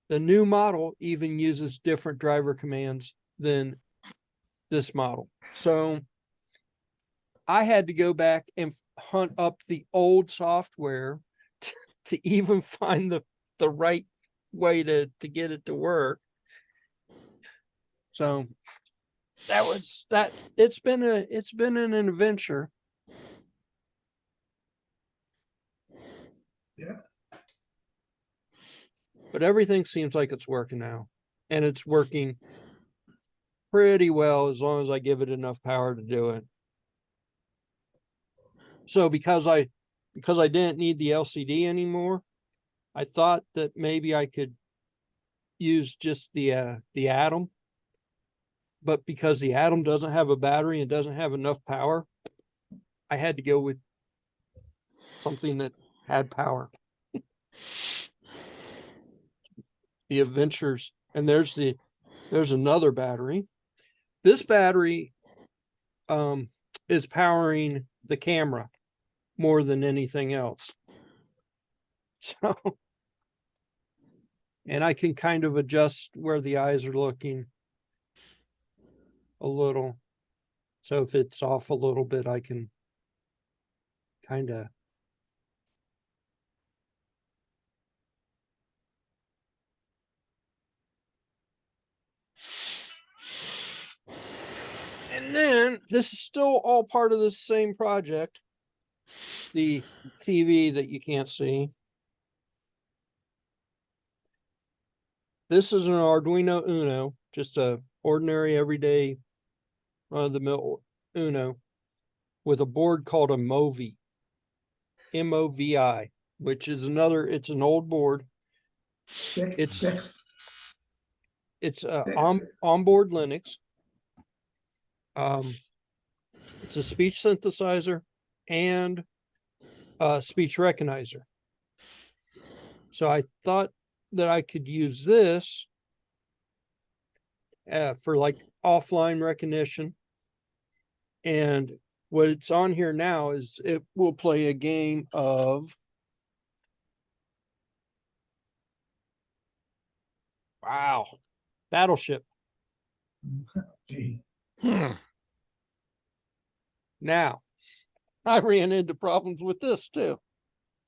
the new model even uses different driver commands than this model. So I had to go back and hunt up the old software to even find the right way to get it to work. So it's been an adventure. Yeah. But everything seems like it's working now, and it's working pretty well as long as I give it enough power to do it. So because I didn't need the LCD anymore, I thought that maybe I could use just the Atom. But because the Atom doesn't have a battery and doesn't have enough power, I had to go with something that had power. The Adventures, and there's another battery. This battery is powering the camera more than anything else. So, and I can kind of adjust where the eyes are looking a little. So if it's off a little bit, I can kind of. And then this is still all part of the same project. The TV that you can't see. This is an Arduino Uno, just a ordinary everyday run-of-the-mill Uno with a board called a Movi, M-O-V-I, which is it's an old board. It's onboard Linux. It's a speech synthesizer and a speech recognizer. So I thought that I could use this for like offline recognition. And what it's on here now is it will play a game of, wow, Battleship. Okay. Now, I ran into problems with this too.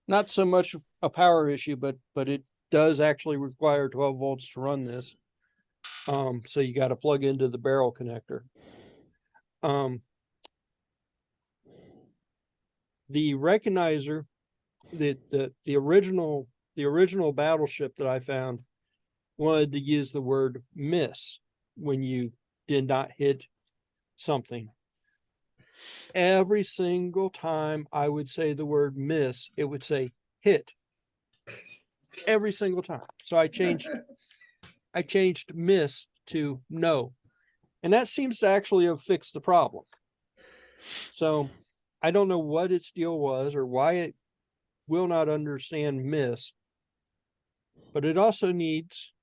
Not so much a power issue, but it does actually require 12 volts to run this. So you got to plug into the barrel connector. The recognizer, the original Battleship that I found wanted to use the word miss when you did not hit something. Every single time I would say the word miss, it would say hit. Every single time. So I changed miss to no. And that seems to actually have fixed the problem. So I don't know what its deal was or why will not understand miss. But it also needs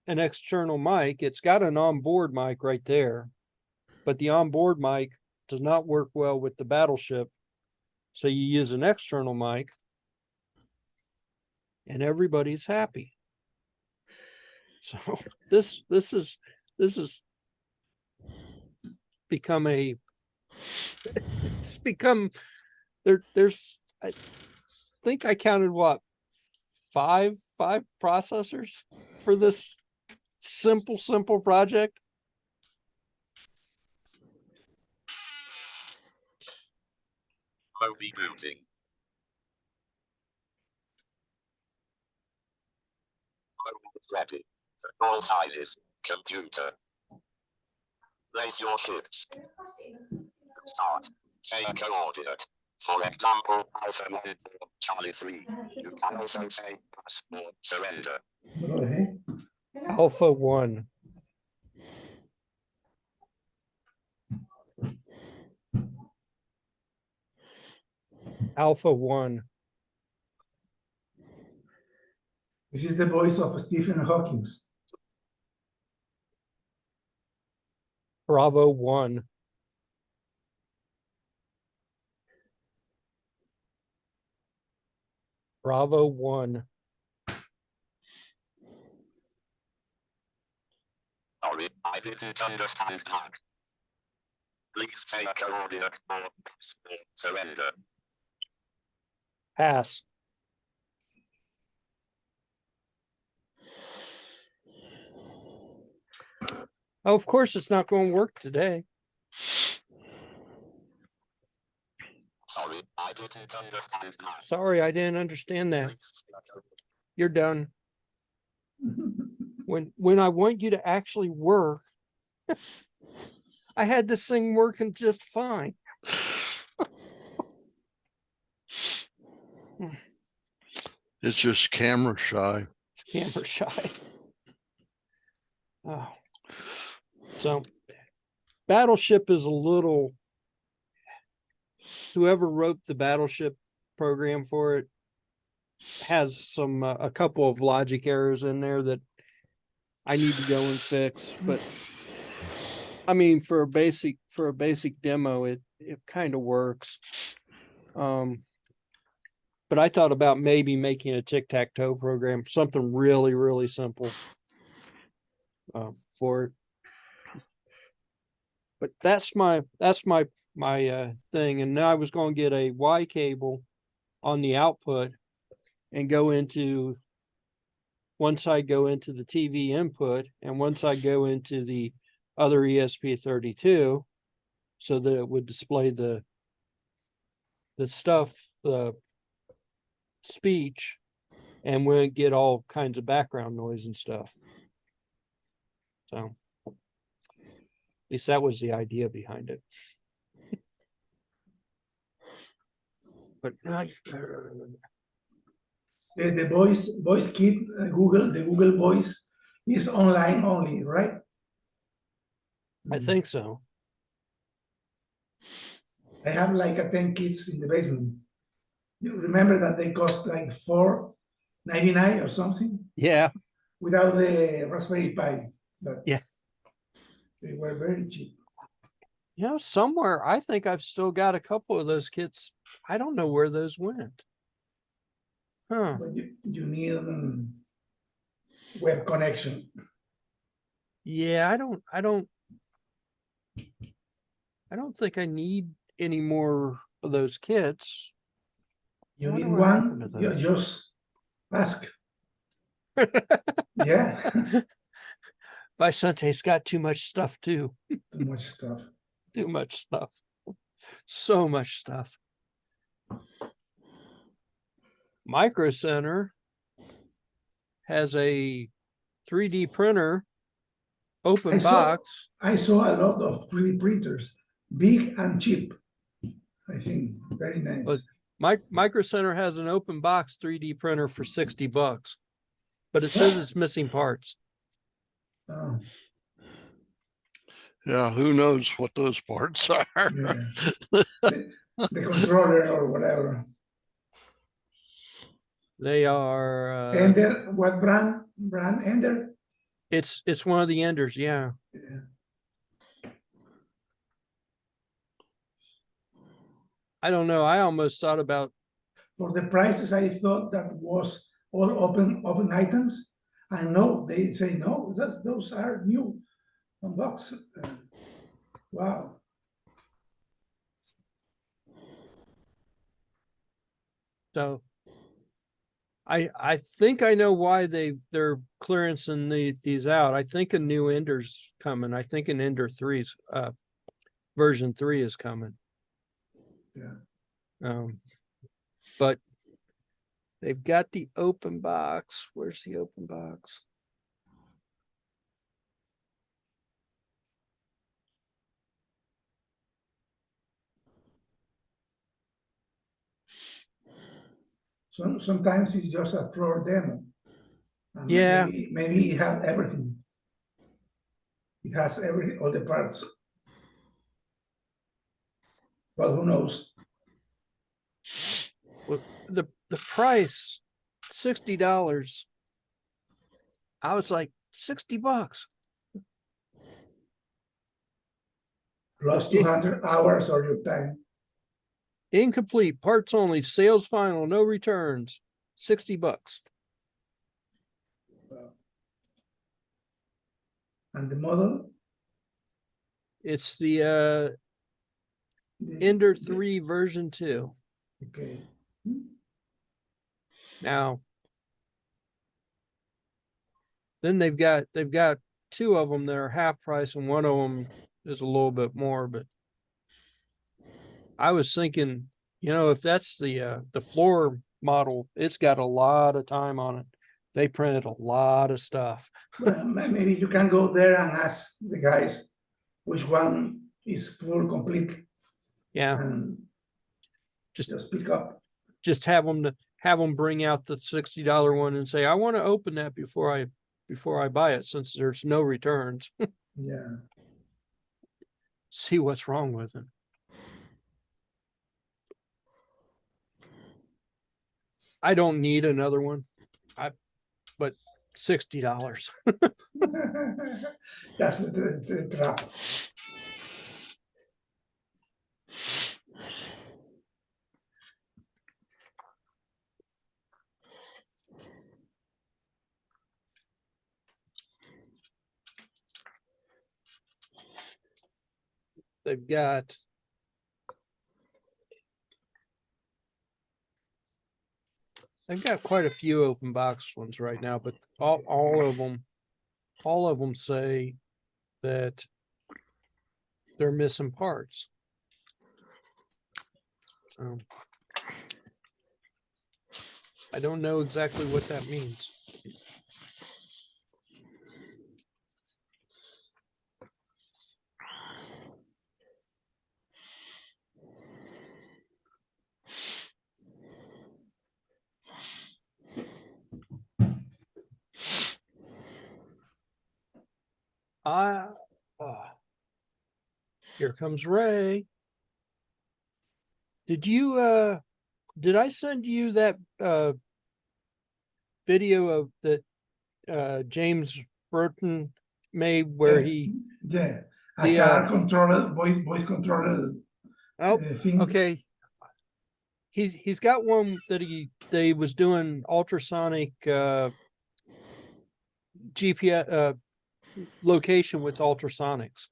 an external mic. It's got an onboard mic right there, but the onboard mic does not work well with the Battleship. So you use an external mic and everybody's happy. So this is become it's become there's I think I counted what five processors for this simple project. Rebooting. Ready. All sides. Computer. Place your chips. Start. Say a coordinate. For example, Alpha 1, Charlie 3. You can also say pass or surrender. Lo dejé. Alpha 1. Alpha 1. This is the voice of Stephen Hawking. Bravo 1. Bravo 1. Sorry, I didn't understand that. Please say a coordinate or surrender. Pass. Oh, of course it's not going to work today. Sorry, I didn't understand that. Sorry, I didn't understand that. You're done. When I want you to actually work, I had this thing working just fine. It's just camera shy. It's camera shy. Oh. So Battleship is a little, whoever wrote the Battleship program for it has some, a couple of logic errors in there that I need to go and fix, but I mean, for a basic demo, it kind of works. But I thought about maybe making a tic-tac-toe program, something really, really simple for it. But that's my thing. And now I was going to get a Y cable on the output and go into one side, go into the TV input, and one side go into the other ESP32, so that it would display the stuff, the speech, and wouldn't get all kinds of background noise and stuff. So at least that was the idea behind it. But The voice kit, the Google Voice is online only, right? I think so. I have like a 10 kits in the basement. You remember that they cost like $4.99 or something Yeah. without the Raspberry Pi, but Yeah. they were very cheap. You know, somewhere I think I've still got a couple of those kits. I don't know where those went. Huh. But you need web connection. Yeah, I don't think I need any more of those kits. You I need wonder what happened one, to you those. just ask. Yeah, Vicente's got too much stuff too. too much stuff. Too much stuff. So much stuff. Micro Center has a 3D printer, open I saw- box. I saw a lot of 3D printers, big and cheap. I think very nice. But Micro Center has an open box 3D printer for $60, but it says it's missing parts. Oh, Yeah, who knows what those parts are? yeah. The controller or whatever. They are, Ender, what brand Ender? it's one of the Enders. Yeah. Yeah. I don't know. I almost thought about, For the prices, I thought that was all open items. And no, they say no, those are new unboxed. Wow. so I think I know why they're clearancing these out. I think a new Ender's coming. I think an Ender 3's version 3 is coming. Yeah. But they've got the open box. Where's the open box? So sometimes it's just a floor demo. And Yeah. maybe it has everything. It has all the parts. But who knows? Well, the price, $60. I was like, $60. Plus Yeah. 200 hours of your time. Incomplete, parts only, sales final, no returns. $60. And the model? It's the Ender 3 version 2. Okay. Now, then they've got two of them that are half price, and one of them is a little bit more. But I was thinking, if that's the floor model, it's got a lot of time on it. They printed a lot of stuff. Well, maybe you can go there and ask the guys which one is full complete Yeah, and just pick up. just have them bring out the $60 one and say, I want to open that before I buy it, since there's no returns. Yeah. See what's wrong with it. I don't need another one. But $60. That's the trap. They've got quite a few open box ones right now, but all of them say that they're missing parts. So I don't know exactly what that means. Here comes Ray. Did I send you that video of that James Burton made where he a car controller, voice controller thing? Okay. He's got one that he was doing ultrasonic GPS location with ultrasonics.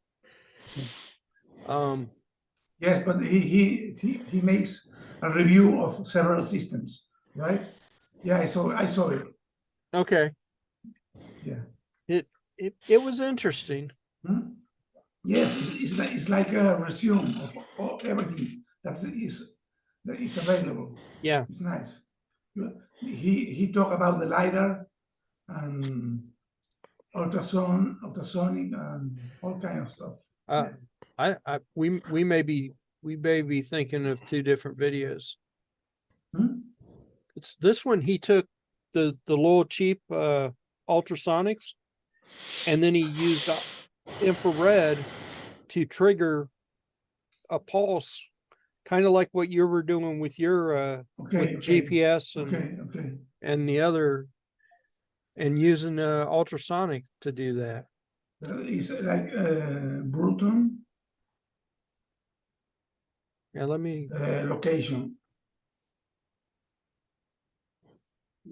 Yes, but he makes a review of several systems, right? Yeah, I saw it. Okay. Yeah. It was interesting. Yes, it's like a resume of everything that is available. Yeah. It's nice. He talked about the LiDAR and ultrasonic and all kind of stuff. We may be thinking of two different videos. It's this one. He took the little cheap ultrasonics, and then he used infrared to trigger a pulse, kind of like what you were doing with your with GPS and and the other, and using ultrasonic to do that. It's like Bruton Yeah, let me location.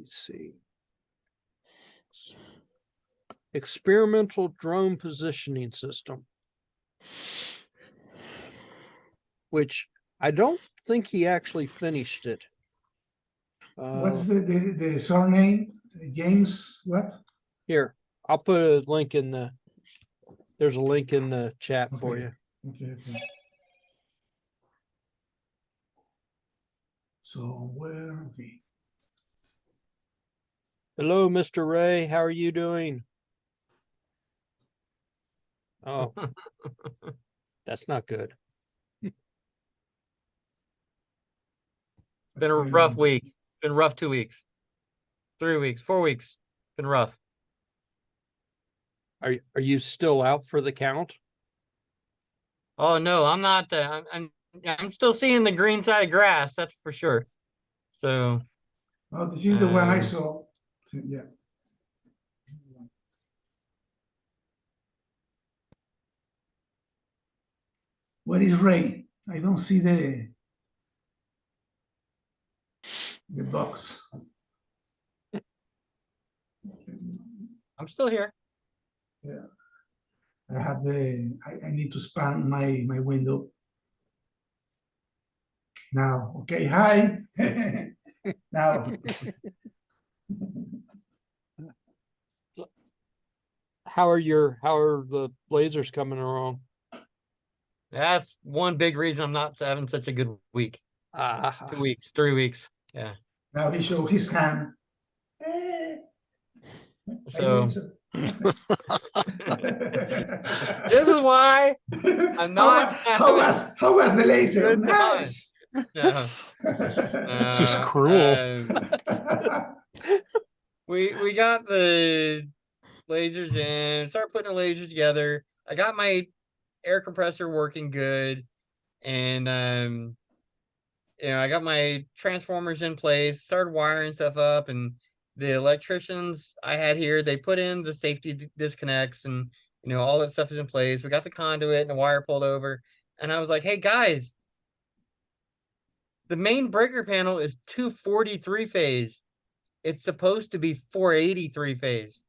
see. Experimental drone positioning system, which I don't think he actually finished it. What's the surname? James what? Here, I'll put a link in the, there's a link in the chat for Okay. you. Okay. So where? Okay. Hello, Mr. Ray. How are you doing? Oh, that's not good. Been a rough week. Been rough 2 weeks. 3 weeks, 4 weeks. Been rough. Are you still out for the count? Oh no, I'm not. I'm still seeing the green side of grass. That's for sure. So Oh, this is the one I Um, saw. So, yeah. Where is Ray? I don't see the box. I'm still here. Yeah. I have I need to span my window. Now, okay, hi. Now. How are the lasers coming along? That's one big reason I'm not having such a good week. 2 weeks, 3 weeks. Yeah. Now he showed his hand. I So win, so. this is why I'm not How was the laser? Good time. Nice. no. It's just Uh, cruel. we got the lasers in, start putting the lasers together. I got my air compressor working good, and I got my transformers in place, started wiring stuff up, and the electricians I had here, they put in the safety disconnects, and all that stuff is in place. We got the conduit and the wire pulled over, and I was like, hey guys, the main breaker panel is 243 phase. It's supposed to be 483 phase.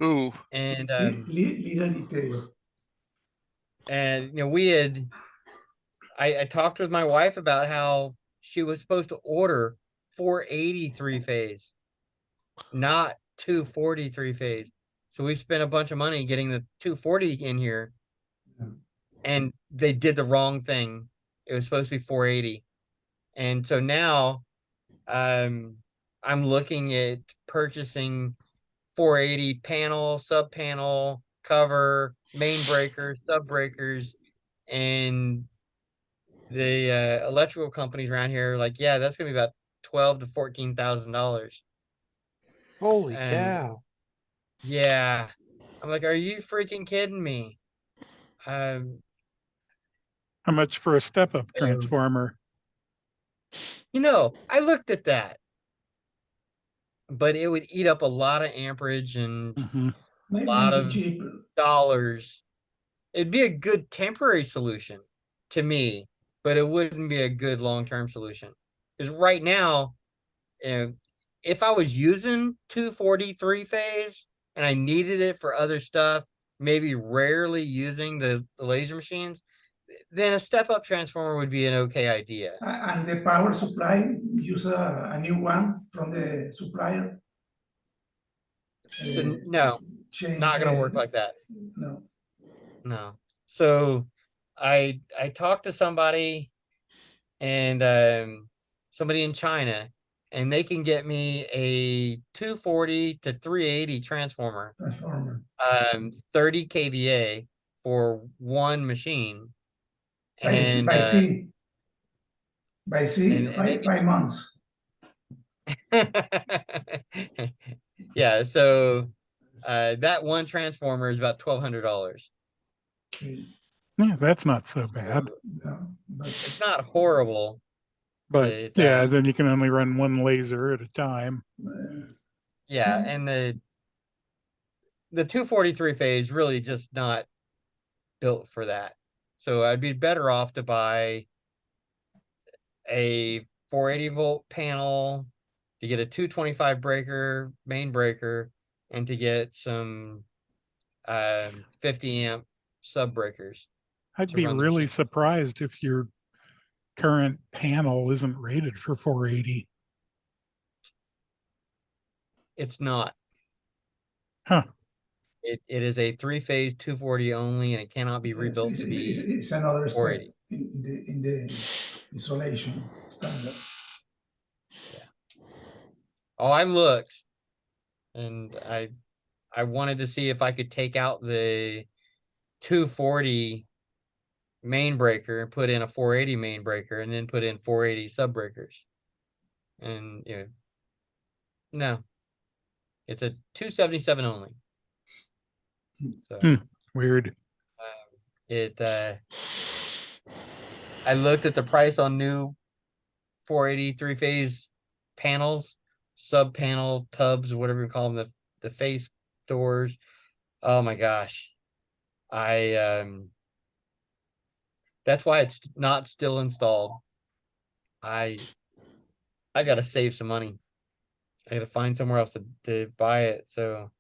Ooh, And Little detail. I talked with my wife about how she was supposed to order 483 phase, not 243 phase. So we spent a bunch of money getting the 240 in here, and they did the wrong thing. It was supposed to be 480. And so now I'm looking at purchasing 480 panel, sub panel, cover, main breakers, sub breakers, and the electrical companies around here are like, yeah, that's gonna be about $12,000 to $14,000. Holy And cow. yeah, I'm like, are you freaking kidding me? How much for a step-up transformer? I looked at that, but it would eat up a lot of amperage and a lot Maybe of cheap. dollars. It'd be a good temporary solution to me, but it wouldn't be a good long-term solution. Because right now, if I was using 243 phase and I needed it for other stuff, maybe rarely using the laser machines, then a step-up transformer would be an okay idea. And the power supply, use a new one from the supplier. So no, Change not gonna work like that. No. No. So I talked to somebody, and somebody in China, and they can get me a 240 to 380 transformer, 30 kVA for one machine. And By C. By C, and they 5 months. yeah, so that one transformer is about $1,200. Okay. Yeah, that's not so bad. No, but It's not horrible, But It, yeah, then you can only run one laser at a time. yeah, and the 243 phase really just not built for that. So I'd be better off to buy a 480 volt panel, to get a 225 breaker, main breaker, and to get some 50 amp sub breakers. I'd to be run the really machine. surprised if your current panel isn't rated for 480. It's not. Huh. It is a 3-phase 240 only, and it cannot be Yes, rebuilt to be it's another step 480. in the isolation standard. Oh, I looked, and I wanted to see if I could take out the 240 main breaker and put in a 480 main breaker, and then put in 480 sub breakers. And no, it's a 277 only. So Weird. I looked at the price on new 480 3-phase panels, sub panel tubs, whatever you call them, the face doors. Oh my gosh. That's why it's not still installed. I gotta save some money. I gotta find somewhere else to buy it. So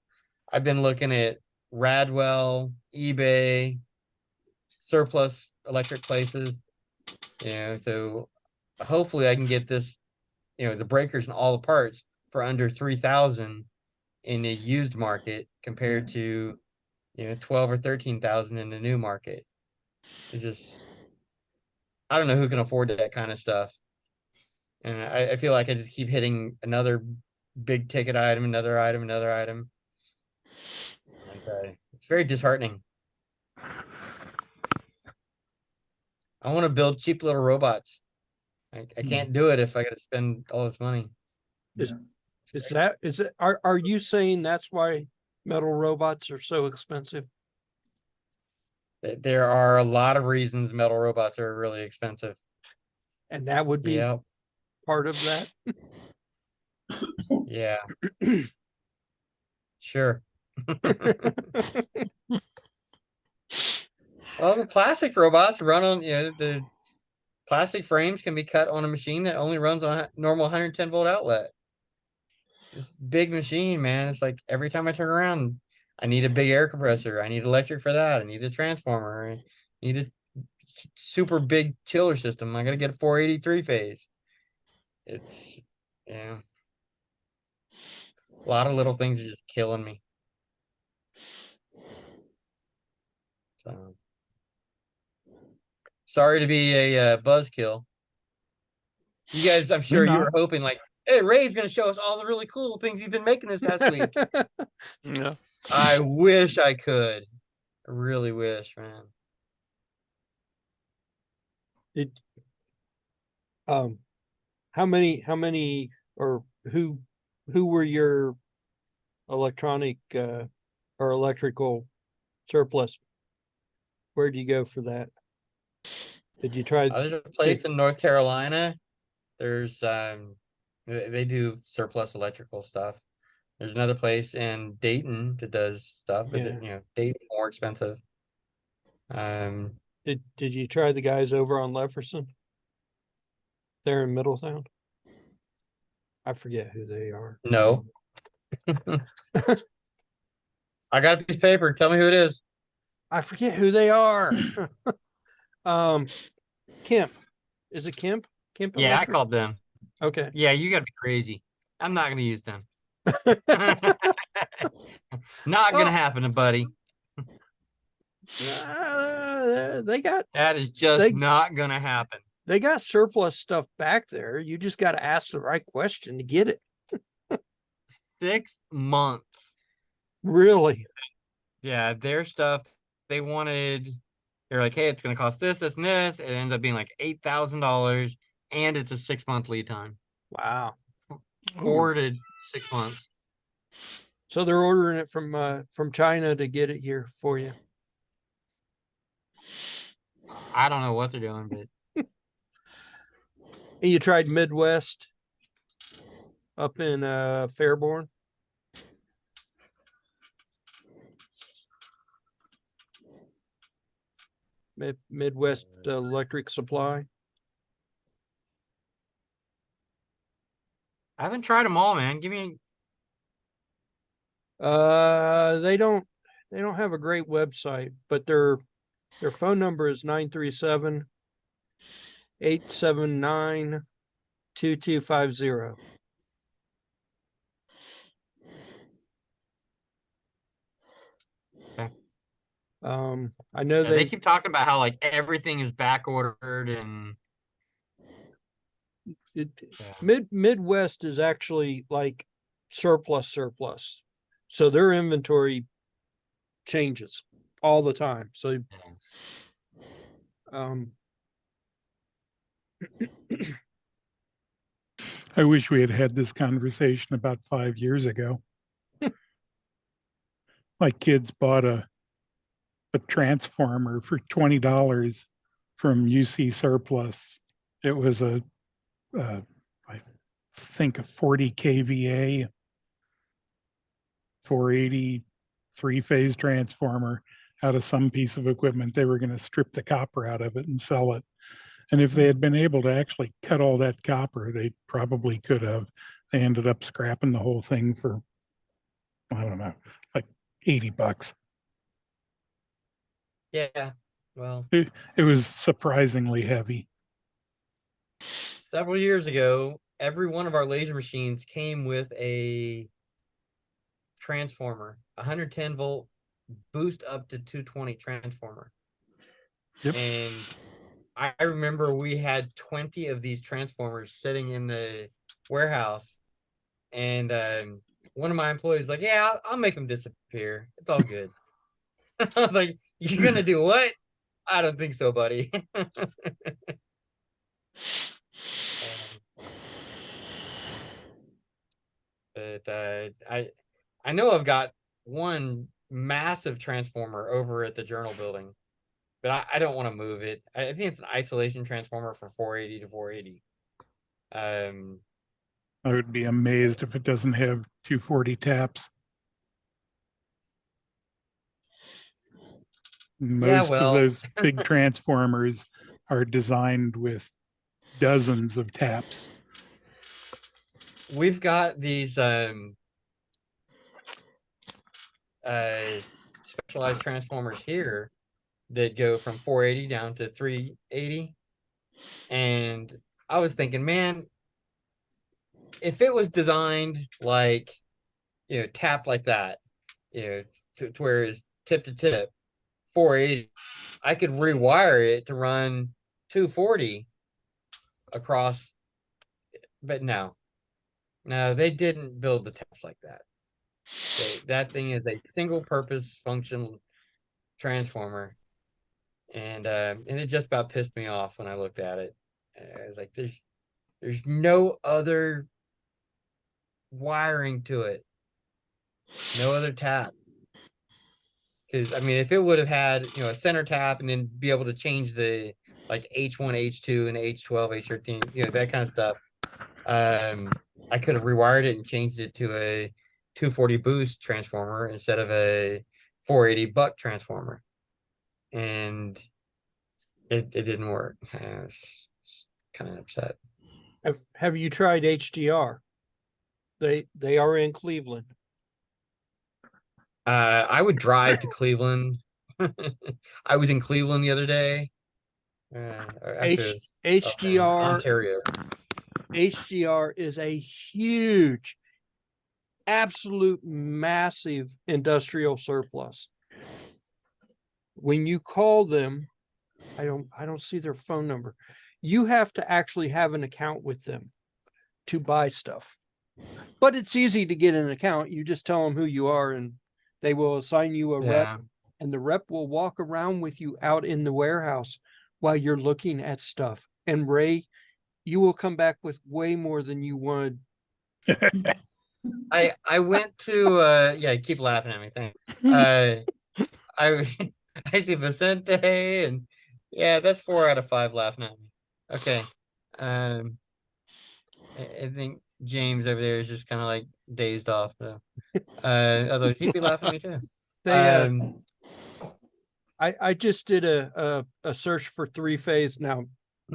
I've been looking at Radwell, eBay, surplus electric places. So hopefully I can get this, the breakers and all the parts for under 3,000 in the used market compared to 12 or 13,000 in the new market. It's just, I don't know who can afford that kind of stuff. And I feel like I just keep hitting another big ticket item, another item, another item. And it's very disheartening. I want to build cheap little robots. I can't do it if I got to spend all this money. Are you saying that's why metal robots are so expensive? There are a lot of reasons metal robots are really expensive. And that would be Yeah. part of that? Yeah. Sure. Well, the plastic robots run on, the plastic frames can be cut on a machine that only runs on a normal 110 volt outlet. This big machine, man. It's like every time I turn around, I need a big air compressor. I need electric for that. I need a transformer. I need a super big chiller system. I gotta get a 483 phase. It's a lot of little things are just killing me. So sorry to be a buzzkill. You guys, I'm sure you were hoping like, hey, Ray's gonna show us all the really cool things he's been making this past week. Yeah. I wish I could. I really wish, man. How many or who were your electronic or electrical surplus? Where'd you go for that? Did you try? There's a place in North Carolina. There's they do surplus electrical stuff. There's another place in Dayton that does stuff, but Dayton's more expensive. Did you try the guys over on Lefferson? They're in Middletown. I forget who they are. No. I got a piece of paper. Tell me who it is. I forget who they are. Kemp. Is it Kemp? Kemp Yeah, Electric? I called them. Okay. Yeah, you gotta be crazy. I'm not gonna use them. Not gonna happen, buddy. They got that is just not gonna happen. They got surplus stuff back there. You just got to ask the right question to get it. 6 months. Really? Yeah, their stuff, they're like, hey, it's gonna cost this, this, and this. It ends up being like $8,000, and it's a 6-month lead time. Wow. 4 to 6 months. So they're ordering it from China to get it here for you. I don't know what they're doing, but And you tried Midwest up in Fairborn? Midwest Electric Supply. I haven't tried them all, man. Give me. They don't have a great website, but their phone number is 937-879-2250. Okay. I know Yeah, they keep talking about how like everything is back ordered and it, yeah. Midwest is actually like surplus. So their inventory changes all the time. So I wish we had had this conversation about 5 years ago. My kids bought a transformer for $20 from UC Surplus. It was I think a 40 kVA 480 3-phase transformer out of some piece of equipment. They were going to strip the copper out of it and sell it. And if they had been able to actually cut all that copper, they probably could have. They ended up scrapping the whole thing for, I don't know, like $80. Yeah. Well, It was surprisingly heavy. several years ago, every one of our laser machines came with a transformer, 110 volt boost up to 220 transformer. Yep. And I remember we had 20 of these transformers sitting in the warehouse, and one of my employees was like, "Yeah, I'll make them disappear. It's all good." I was like, "You're gonna do what?" I don't think so, buddy. But I know I've got one massive transformer over at the Journal building, but I don't want to move it. I think it's an isolation transformer for 480 to 480. I would be amazed if it doesn't have 240 taps. Most of those big transformers are designed with dozens of taps. We've got these specialized transformers here that go from 480 down to 380. And I was thinking, man, if it was designed like, tap like that, to where it's tip to tip, 480, I could rewire it to run 240 across. But no, they didn't build the taps like that. That thing is a single purpose function transformer. And it just about pissed me off when I looked at it. I was like, there's no other wiring to it. No other tap. Because I mean, if it would have had, a center tap and then be able to change the like H1, H2, and H12, H13, that kind of stuff. I could have rewired it and changed it to a 240 boost transformer instead of a 480 buck transformer. And it didn't work. I was kind of upset. Have you tried HDR? They are in Cleveland. I would drive to Cleveland. I was in Cleveland the other day. HDR Ontario. HDR is a huge, absolute massive industrial surplus. When you call them, I don't see their phone number. You have to actually have an account with them to buy stuff. But it's easy to get an account. You just tell them who you are and they will assign you a rep, and the rep will walk around with you out in the warehouse while you're looking at stuff. And Ray, you will come back with way more than you wanted. I went to keep laughing at me. Thanks. I see Vicente, and that's 4 out of 5 laughing at me. Okay. I think James over there is just kind of like dazed off though. Although he'd be laughing at me too. They, Um, I just did a search for three phase. Now,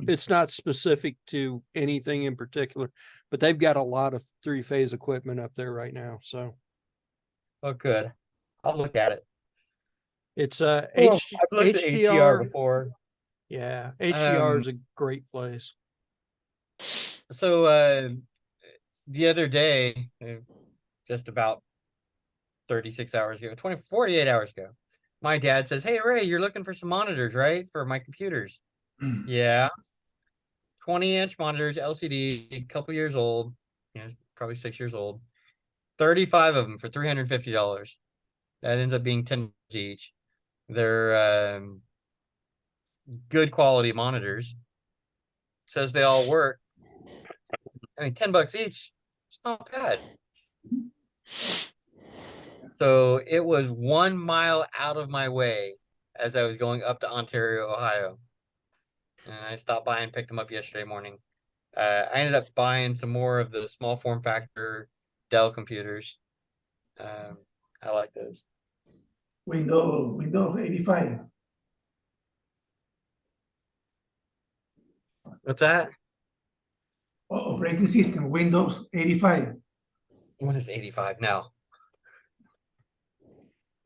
it's not specific to anything in particular, but they've got a lot of three phase equipment up there right now. So oh, good. I'll look at it. it's I've looked at HDR before. Yeah, HDR Um, is a great place. So the other day, just about 36 hours ago, 48 hours ago, my dad says, "Hey Ray, you're looking for some monitors, right? For my computers." Yeah. 20-inch monitors, LCD, a couple years old, probably 6 years old. 35 of them for $350. That ends up being 10 each. They're good quality monitors. Says they all work. I mean, $10 each. It's not bad. So it was 1 mile out of my way as I was going up to Ontario, Ohio. And I stopped by and picked them up yesterday morning. I ended up buying some more of the small form factor Dell computers. I like those. Windows 85. What's that? Operating system, Windows 85. Windows 85 now.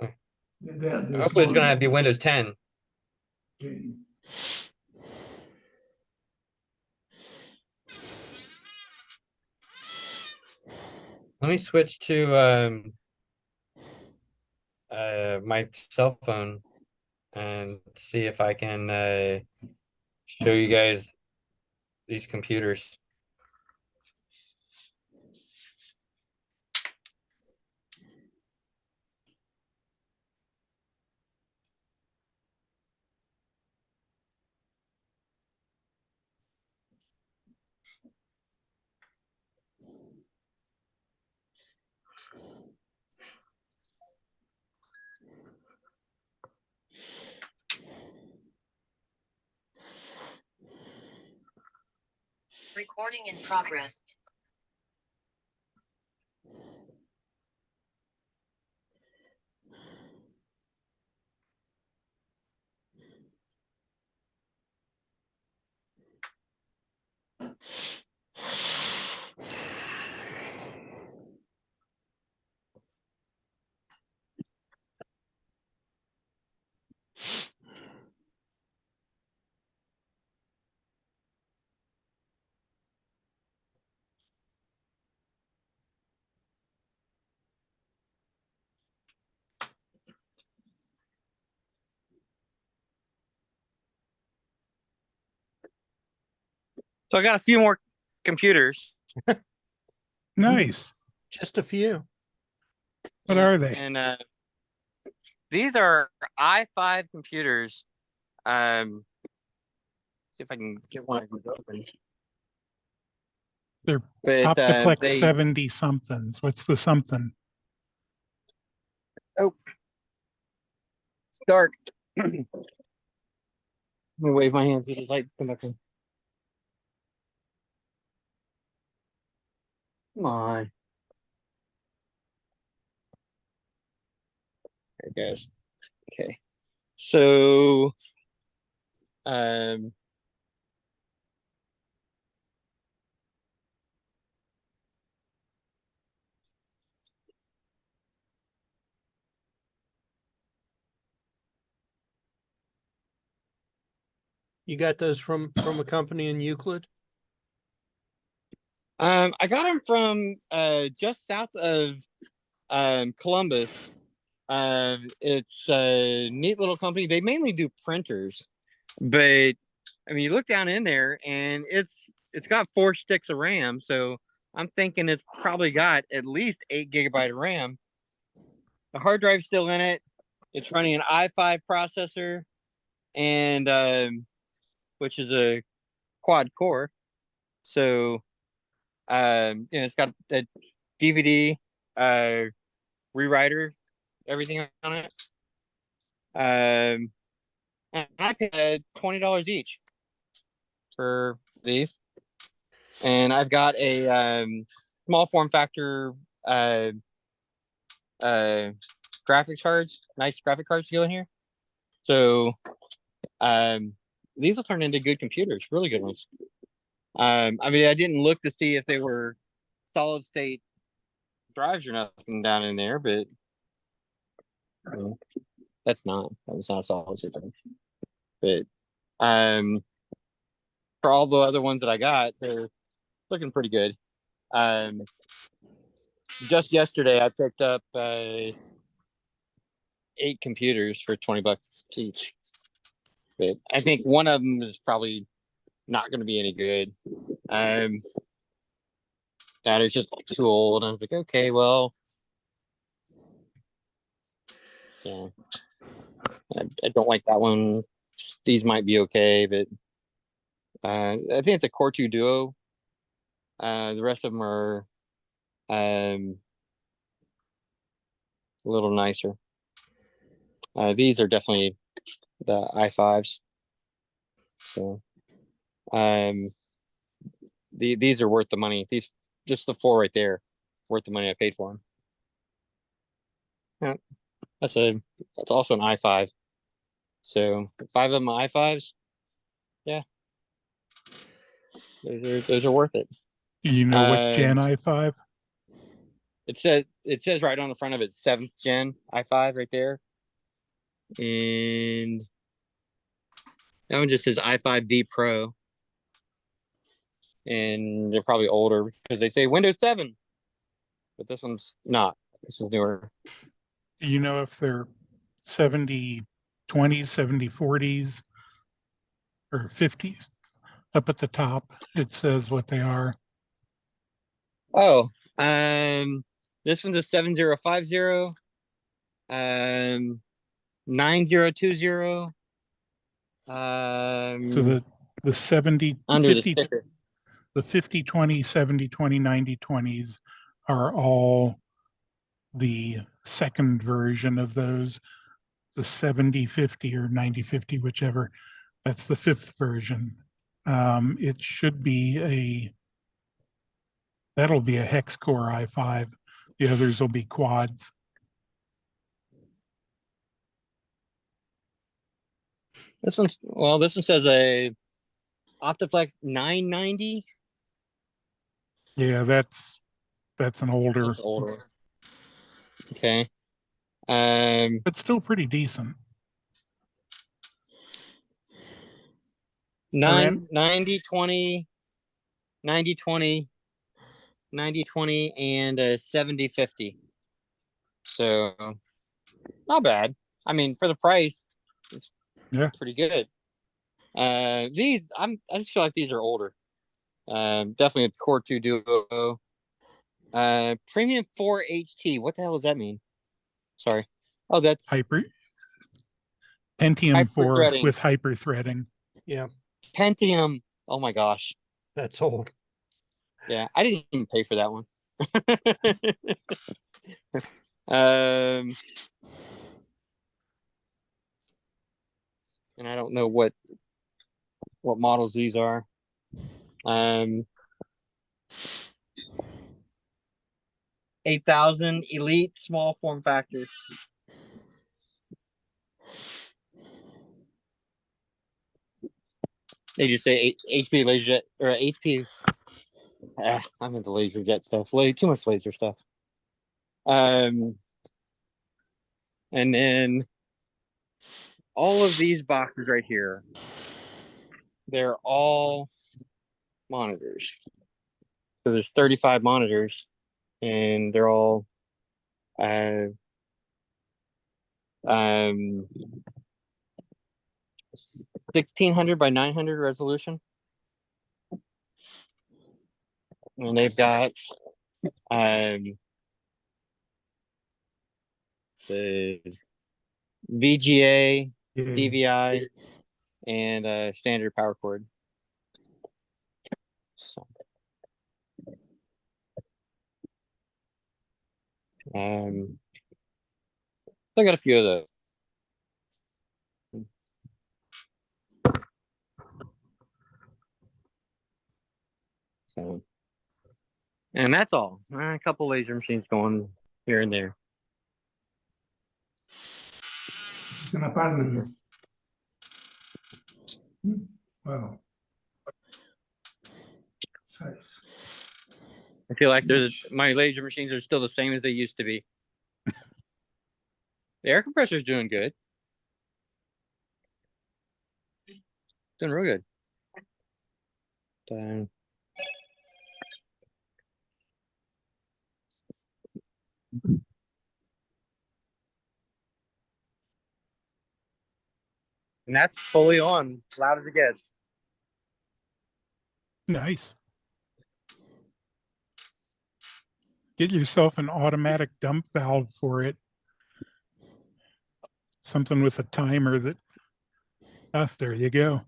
The Hopefully it's small- going to have to be Windows 10. Okay. Let me switch to my cell phone and see if I can show you guys these computers. Recording in progress. So I got a few more computers. Nice. Just a few. What are they? And these are i5 computers. See if I can get one of these open. They're But Optiplex they 70 somethings. What's the something? it's dark. Let me wave my hand so the light come back in. Come on. There it goes. Okay. So um You got those from a company in Euclid? I got them from just south of Columbus. It's a neat little company. They mainly do printers, but I mean, you look down in there and it's got 4 sticks of RAM. So I'm thinking it's probably got at least 8 GB of RAM. The hard drive's still in it. It's running an i5 processor, and which is a quad core. So it's got a DVD rewriter, everything on it. And I paid $20 each for these. and I've got a small form factor graphics cards, nice graphic cards to go in here. So these will turn into good computers, really good ones. I mean, I didn't look to see if they were solid state drives or nothing down in there, but that was not a solid state drive. But for all the other ones that I got, they're looking pretty good. Just yesterday I picked up 8 computers for $20 each. But I think one of them is probably not going to be any good. That is just too old. I was like, okay, well, yeah, I don't like that one. These might be okay, but I think it's a Core 2 Duo. The rest of them are a little nicer. These are definitely the i5s. So, these are worth the money. These, just the 4 right there, worth the money I paid for them. Yeah, that's also an i5. So 5 of them are i5s. Yeah, those are worth it. You know what Gen i5? It says right on the front of it, 7th gen i5 right there. And that one just says i5B Pro. And they're probably older because they say Windows 7. But this one's not. This is newer. Do you know if they're 70/20s, 70/40s, or 50s? Up at the top, it says what they are. Oh, this one's a 7050, 9020. So the 70, Under 50, the sticker. the 50/20, 70/20, 90/20s are all the second version of those. The 70/50 or 90/50, whichever, that's the 5th version. It should be that'll be a hex core i5. The others will be quads. This one says a Optiplex 990. Yeah, that's an older, That's older. Okay. but still pretty decent. 9020, 9020, 9020, and a 7050. So not bad. I mean, for the price, it's pretty good. These I just feel like these are older. Definitely a Core 2 Duo. Premium 4 HT. What the hell does that mean? Sorry. Oh, that's Pentium 4 hyper-threading. with hyper threading. Yeah, Pentium. Oh my gosh. that's old. Yeah, I didn't even pay for that one. And I don't know what models these are. 8000 Elite small form factor. They just say HP LaserJet or HP. I'm into LaserJet stuff. Too much laser stuff. And then all of these boxes right here, they're all monitors. So there's 35 monitors, and they're all 1600 by 900 resolution, and they've got the VGA, DVI, and standard power cord. So, I got a few of those. So, and that's all. A couple laser machines going here and there. It's an apartment. Wow. Size. I feel like my laser machines are still the same as they used to be. The air compressor is doing good. Doing real good. And that's fully on, loud as it gets. Nice. Get yourself an automatic dump valve for it. Something with a timer that, there you go.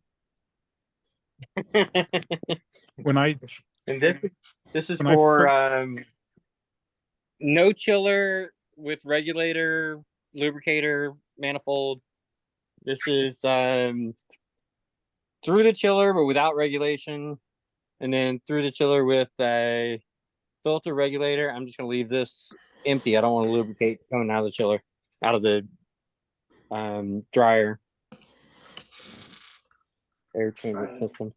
When I, And this is When I for no chiller with regulator, lubricator, manifold. This is through the chiller but without regulation, and then through the chiller with a filter regulator. I'm just gonna leave this empty. I don't want to lubricate coming out of the chiller, out of the dryer air chamber system.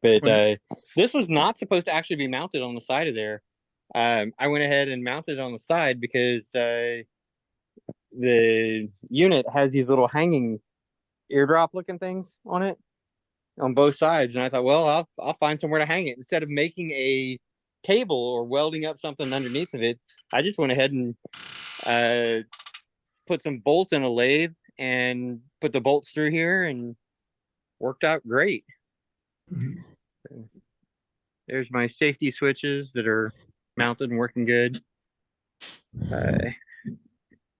But this was not supposed to actually be mounted on the side of there. I went ahead and mounted it on the side because the unit has these little hanging eardrop looking things on it on both sides, and I thought, well, I'll find somewhere to hang it instead of making a cable or welding up something underneath of it. I just went ahead and put some bolts in a lathe and put the bolts through here, and worked out great. There's my safety switches that are mounted and working good.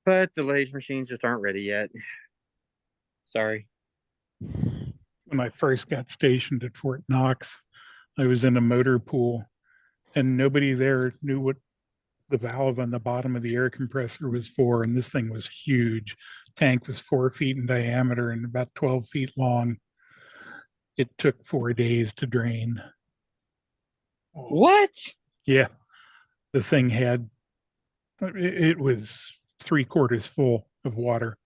But the laser machines just aren't ready yet. Sorry. when I first got stationed at Fort Knox, I was in a motor pool and nobody there knew what the valve on the bottom of the air compressor was for. And this thing was huge. Tank was 4 feet in diameter and about 12 feet long. It took 4 days to drain. What? Yeah. The thing had, it was 3/4 full of water.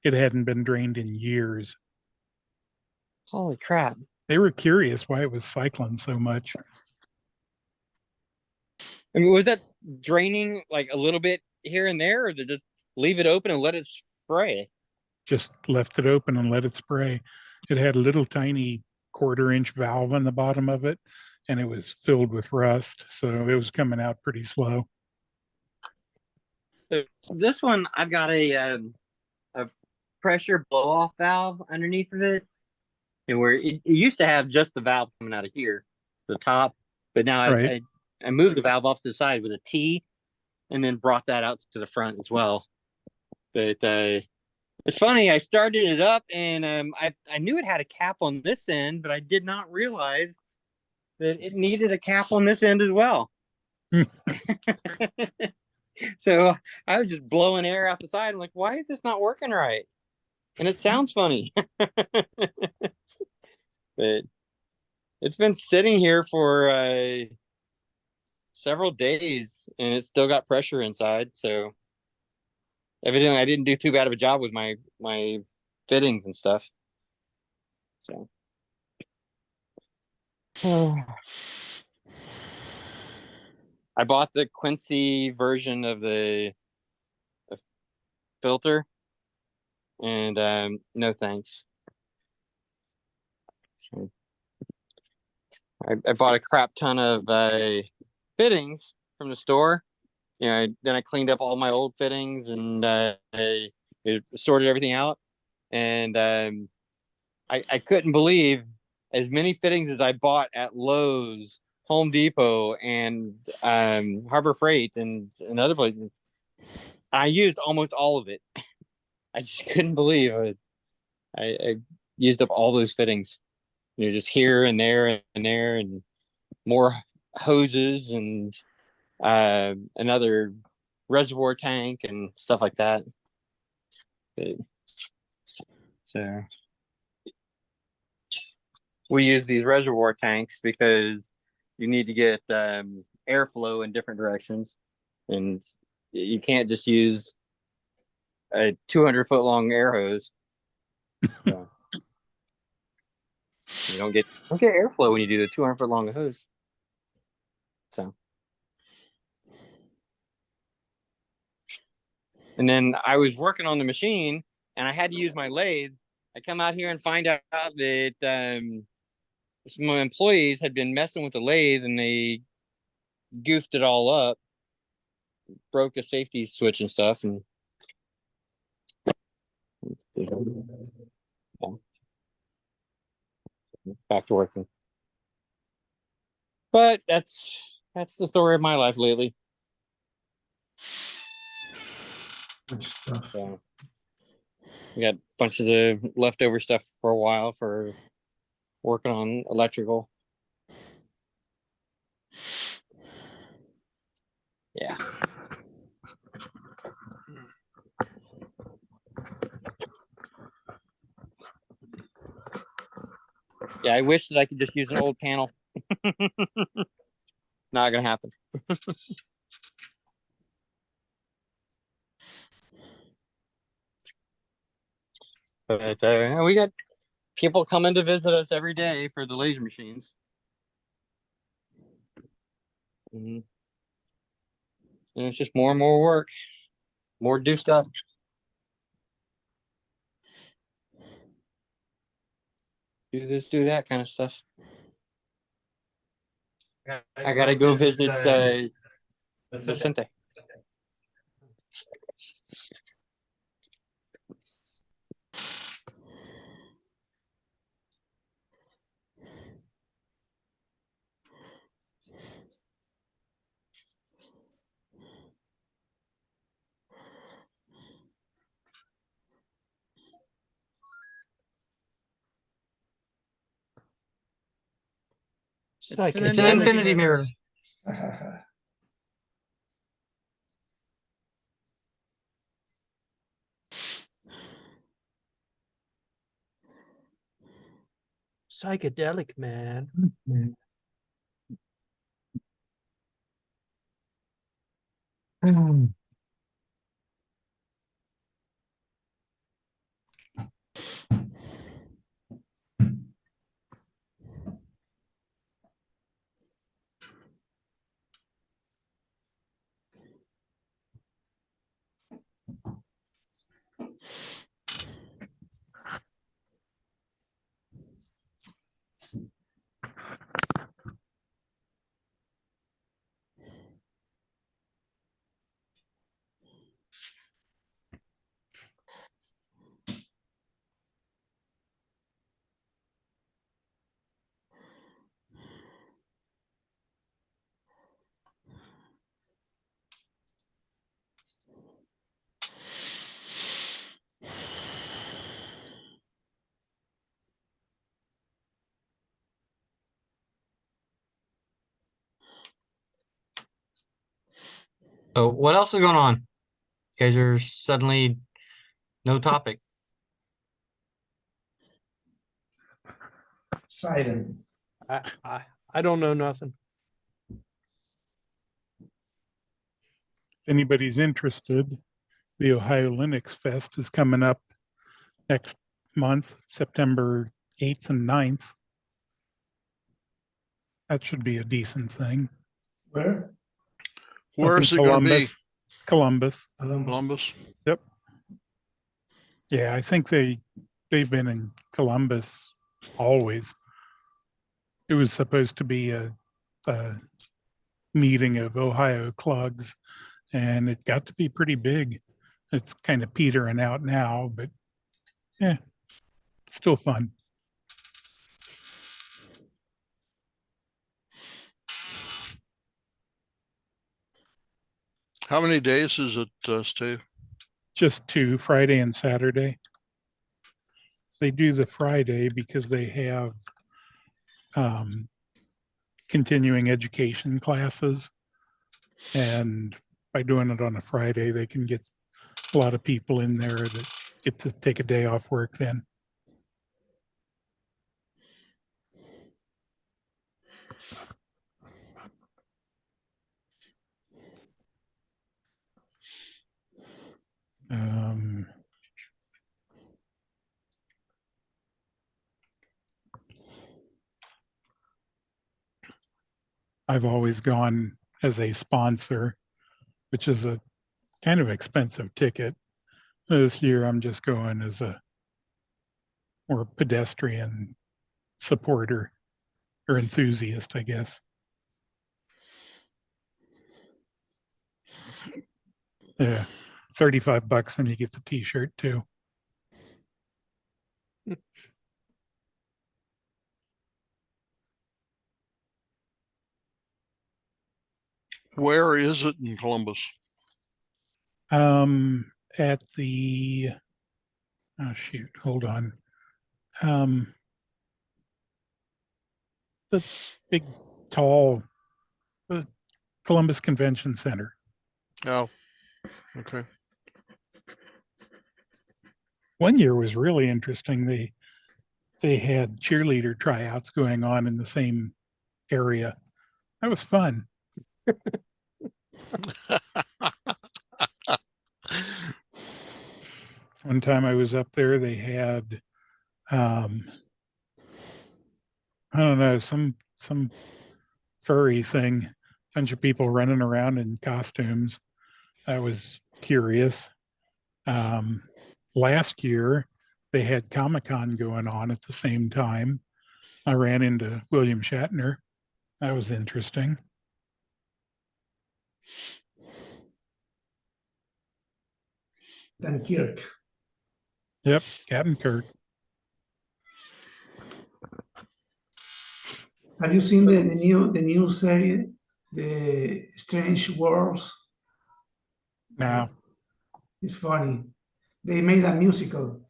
It hadn't been drained in years. Holy crap. They were curious why it was cycling so much. I mean, was that draining like a little bit here and there, or did just leave it open and let it spray? Just left it open and let it spray. It had a little tiny 1/4-inch valve on the bottom of it, and it was filled with rust. So it was coming out pretty slow. So this one, I've got a pressure blow off valve underneath of it, and where it used to have just the valve coming out of here, the top, but now Right. I moved the valve off to the side with a T, and then brought that out to the front as well. But it's funny, I started it up, and I knew it had a cap on this end, but I did not realize that it needed a cap on this end as well. So I was just blowing air out the side. I'm like, why is this not working right? And it sounds funny. But it's been sitting here for several days, and it's still got pressure inside. So evidently I didn't do too bad of a job with my fittings and stuff. So I bought the Quincy version of the filter, and no thanks. So I bought a crap ton of fittings from the store. You know, then I cleaned up all my old fittings, and I sorted everything out. And I couldn't believe as many fittings as I bought at Lowe's, Home Depot, and Harbor Freight, and other places. I used almost all of it. I just couldn't believe it. I used up all those fittings. You know, just here and there and there, and more hoses, and another reservoir tank and stuff like that. But, so we use these reservoir tanks because you need to get airflow in different directions, and you can't just use a 200-foot long air hose. So you don't get airflow when you do the 200-foot long hose. So, and then I was working on the machine, and I had to use my lathe. I come out here and find out that some of my employees had been messing with the lathe, and they goofed it all up, broke a safety switch and stuff, and back to working. But that's the story of my life lately. Good stuff. So we got a bunch of the leftover stuff for a while for working on electrical. Yeah. Yeah, I wish that I could just use an old panel. Not gonna happen. But we got people coming to visit us every day for the laser machines. And it's just more and more work, more do stuff. Do this, do that kind of stuff. I gotta go visit Vicente. It's an infinity mirror. Psychedelic, man. So what else is going on? You guys are suddenly no topic. Silent. I don't know nothing. If anybody's interested, the Ohio Linux Fest is coming up next month, September 8th and 9th. That should be a decent thing. Where? Where Up is in it going to be? Columbus. Columbus? Yep. Yeah, I think they've been in Columbus always. It was supposed to be a meeting of Ohio clugs, and it got to be pretty big. It's kind of petering out now, but yeah, still fun. How many days is it, Steve? Just 2, Friday and Saturday. They do the Friday because they have continuing education classes, and by doing it on a Friday, they can get a lot of people in there that get to take a day off work then. Um, I've always gone as a sponsor, which is a kind of expensive ticket. This year, I'm just going as a more pedestrian supporter or enthusiast, I guess. Yeah, $35 and you get the t-shirt too. Where is it in Columbus? At the, oh shoot, hold on. The big, tall Columbus Convention Center. Oh, okay. One year was really interesting. They had cheerleader tryouts going on in the same area. That was fun. One time I was up there, they had I don't know, some furry thing, bunch of people running around in costumes. That was curious. Last year they had Comic-Con going on at the same time. I ran into William Shatner. That was interesting. Dunkirk. Yep, Captain Kirk. Have you seen the new series, The Strange Worlds? Now, It's funny. They made a musical.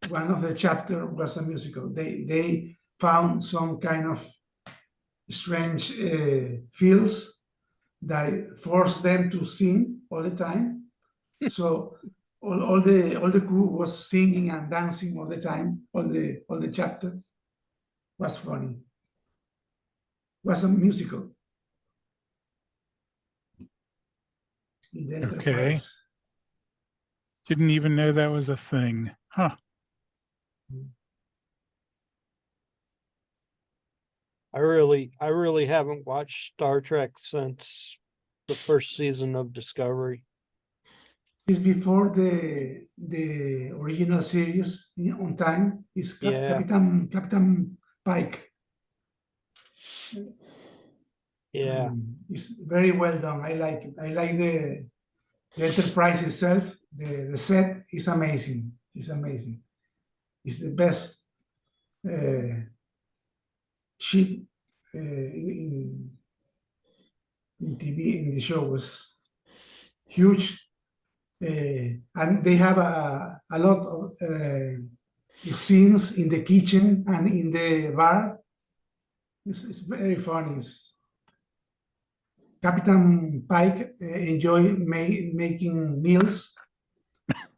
One of the chapter was a musical. They found some kind of strange fields that forced them to sing all the time. So all the crew was singing and dancing all the time. All the chapter was funny. Was a musical in the okay. Enterprise. Didn't even know that was a thing. Huh. I really haven't watched Star Trek since the first season of Discovery. It's before the original series on time. It's Yeah. Captain Pike. Yeah. It's very well done. I like it. I like the Enterprise itself. The set is amazing. It's amazing. It's the best ship in TV in the show. Was huge, and they have a lot of scenes in the kitchen and in the bar. It's very funny. Captain Pike enjoy making meals,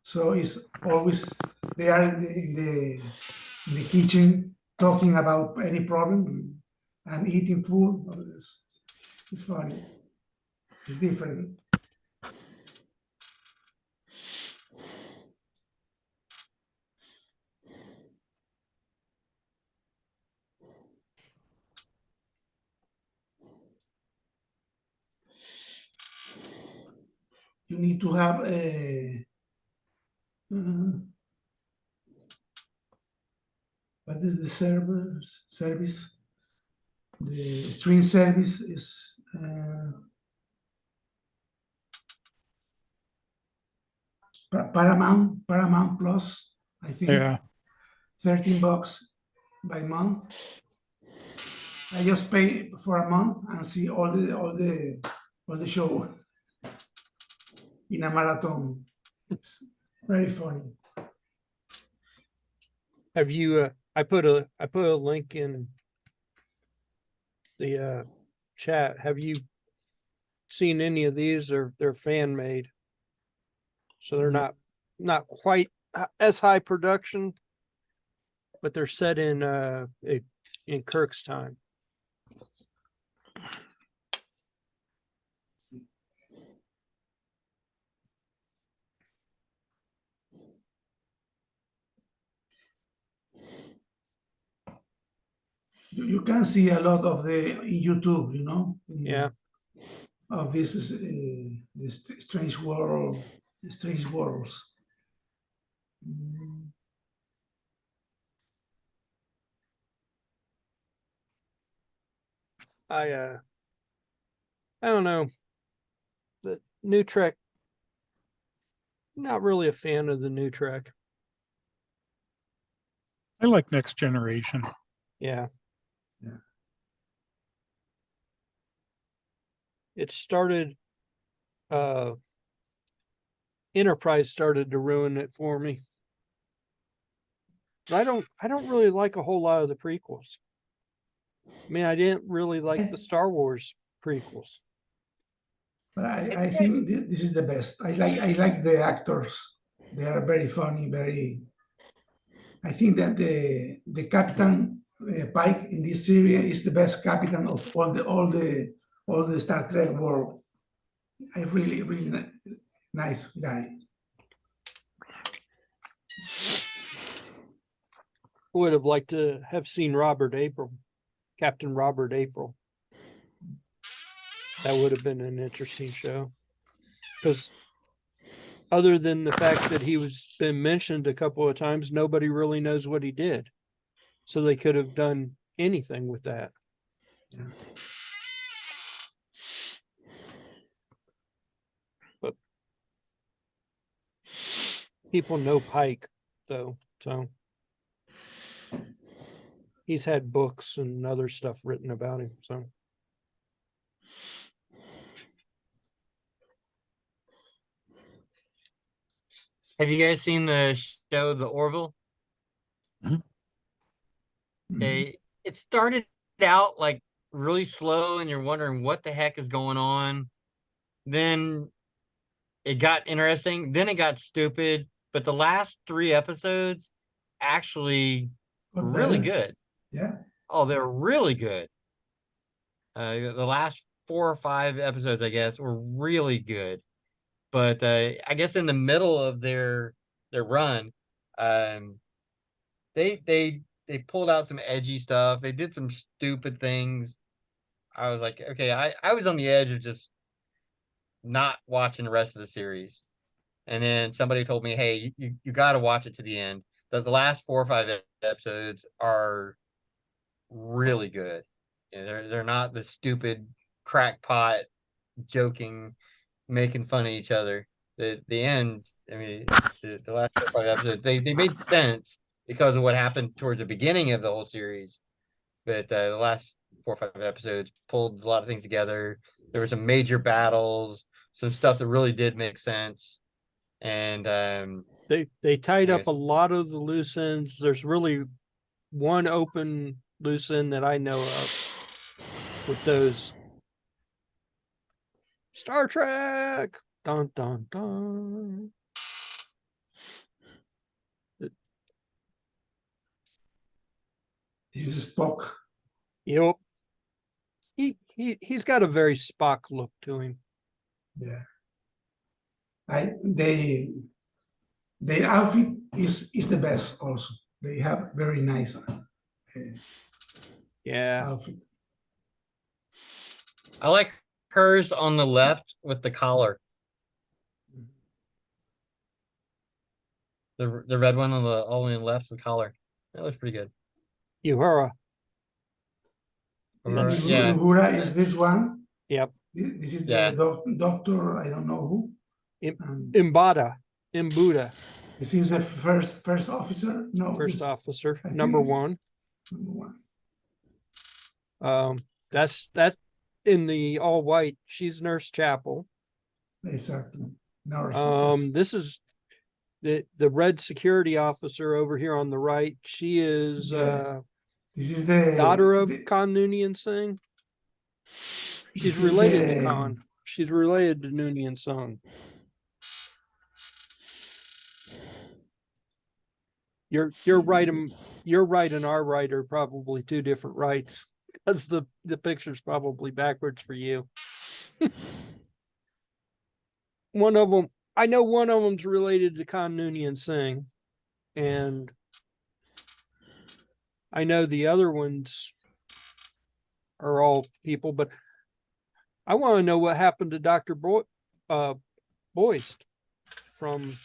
so it's always they are in the kitchen talking about any problem and eating food. It's funny. It's different. You need to have a what is the service? The stream service is Paramount Plus, I think. Yeah. $13 by month. I just pay for a month and see all the show in a marathon. It's very funny. Have you I put a link in the chat. Have you seen any of these? They're fan made. So they're not quite as high production, but they're set in Kirk's time. you can see a lot of the in YouTube, you know, Yeah. of this strange world, strange worlds. Mm. I don't know. The new Trek, not really a fan of the new Trek. I like Next Generation. Yeah. Yeah. It started, Enterprise started to ruin it for me. But I don't really like a whole lot of the prequels. I mean, I didn't really like the Star Wars prequels. But I think this is the best. I like the actors. They are very funny, very. I think that the Captain Pike in this series is the best captain of all the Star Trek world. I really nice guy. Would have liked to have seen Captain Robert April. That would have been an interesting show. Because other than the fact that he was been mentioned a couple of times, nobody really knows what he did. So they could have done anything with that. Yeah. But people know Pike, though, so he's had books and other stuff written about him. So Have you guys seen the show The Orville? Mhm. It started out like really slow and you're wondering what the heck is going on. Then it got interesting. Then it got stupid. But the last 3 episodes actually Got really better. good. Yeah. Oh, they're really good. The last 4 or 5 episodes, I guess, were really good. But I guess in the middle of their run, um, they pulled out some edgy stuff. They did some stupid things. I was like, okay, I was on the edge of just not watching the rest of the series. And then somebody told me, hey, you got to watch it to the end. The last 4 or 5 episodes are really good. You know, they're not the stupid crackpot joking, making fun of each other. The end, I mean, the last 4 or 5 episodes, they made sense because of what happened towards the beginning of the whole series. But the last 4 or 5 episodes pulled a lot of things together. There were some major battles, some stuff that really did make sense. And they tied up yes. a lot of the loose ends. There's really one open loose end that I know of with those. Star Trek. Dun dun dun. This is Spock. Yep. He's got a very Spock look to him. Yeah. Their outfit is the best also. They have very nice Yeah. outfit. I like hers on the left with the collar. The red one on the all the way on the left, the collar. That looks pretty good. Uhura. Yeah. Uhura is this one. Yep. This is Yeah. the doctor, I don't know who. Imbuda. This is the first officer. No, First this, officer, I think number it's one. number one. That's in the all white. She's Nurse Chapel. Exactly. Nurse. This is the red security officer over here on the right. She is Yeah. This is the daughter of Khan Noonien Singh. She's related to Khan. She's related to Noonien Singh. You're right. You're right, and our right are probably two different rights because the picture's probably backwards for you. One of them, I know one of them's related to Khan Noonien Singh, and I know the other one's are all people, but I want to know what happened to Dr. Boyce from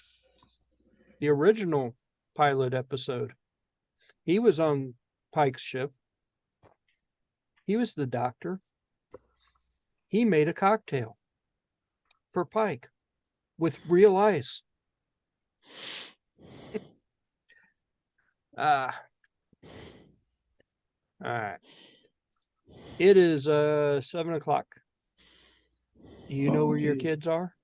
the original pilot episode. He was on Pike's ship. He was the doctor. He made a cocktail for Pike with real ice. All right. It is 7 o'clock. Do you know where your Okay. kids are?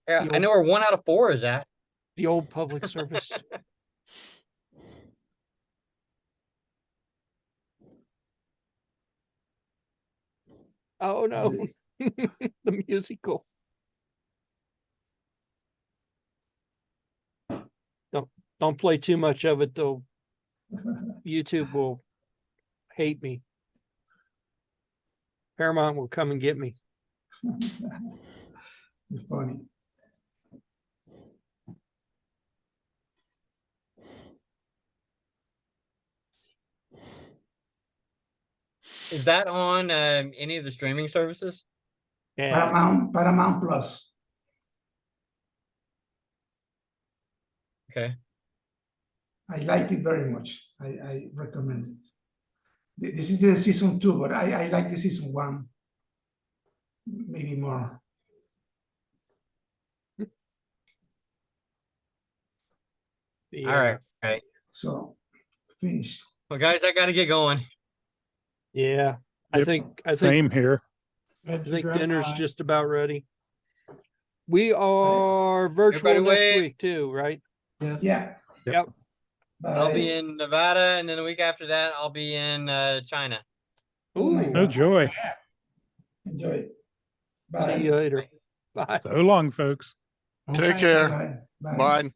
Yeah, The I know where 1 out of 4 is at. The old public service. Oh no, the musical. Don't play too much of it though. YouTube will hate me. Paramount will come and get me. It's funny. Is that on any of the streaming services? Yeah. Paramount Plus. Okay. I liked it very much. I recommend it. This is the season 2, but I like the season 1 maybe more. The, All right. All right. So finish. Well, guys, I got to get going. Yeah. I Yep, think Same here. I think dinner's just about ready. We are virtual Everybody next wait. week too, right? Yes. Yeah. Yep. I'll be Bye. in Nevada, and then the week after that, I'll be in China. Oh my Ooh. Oh God. joy. Enjoy. Bye. See you later. Bye. So long, folks. Take Okay. care. Bye. Bye. Bye.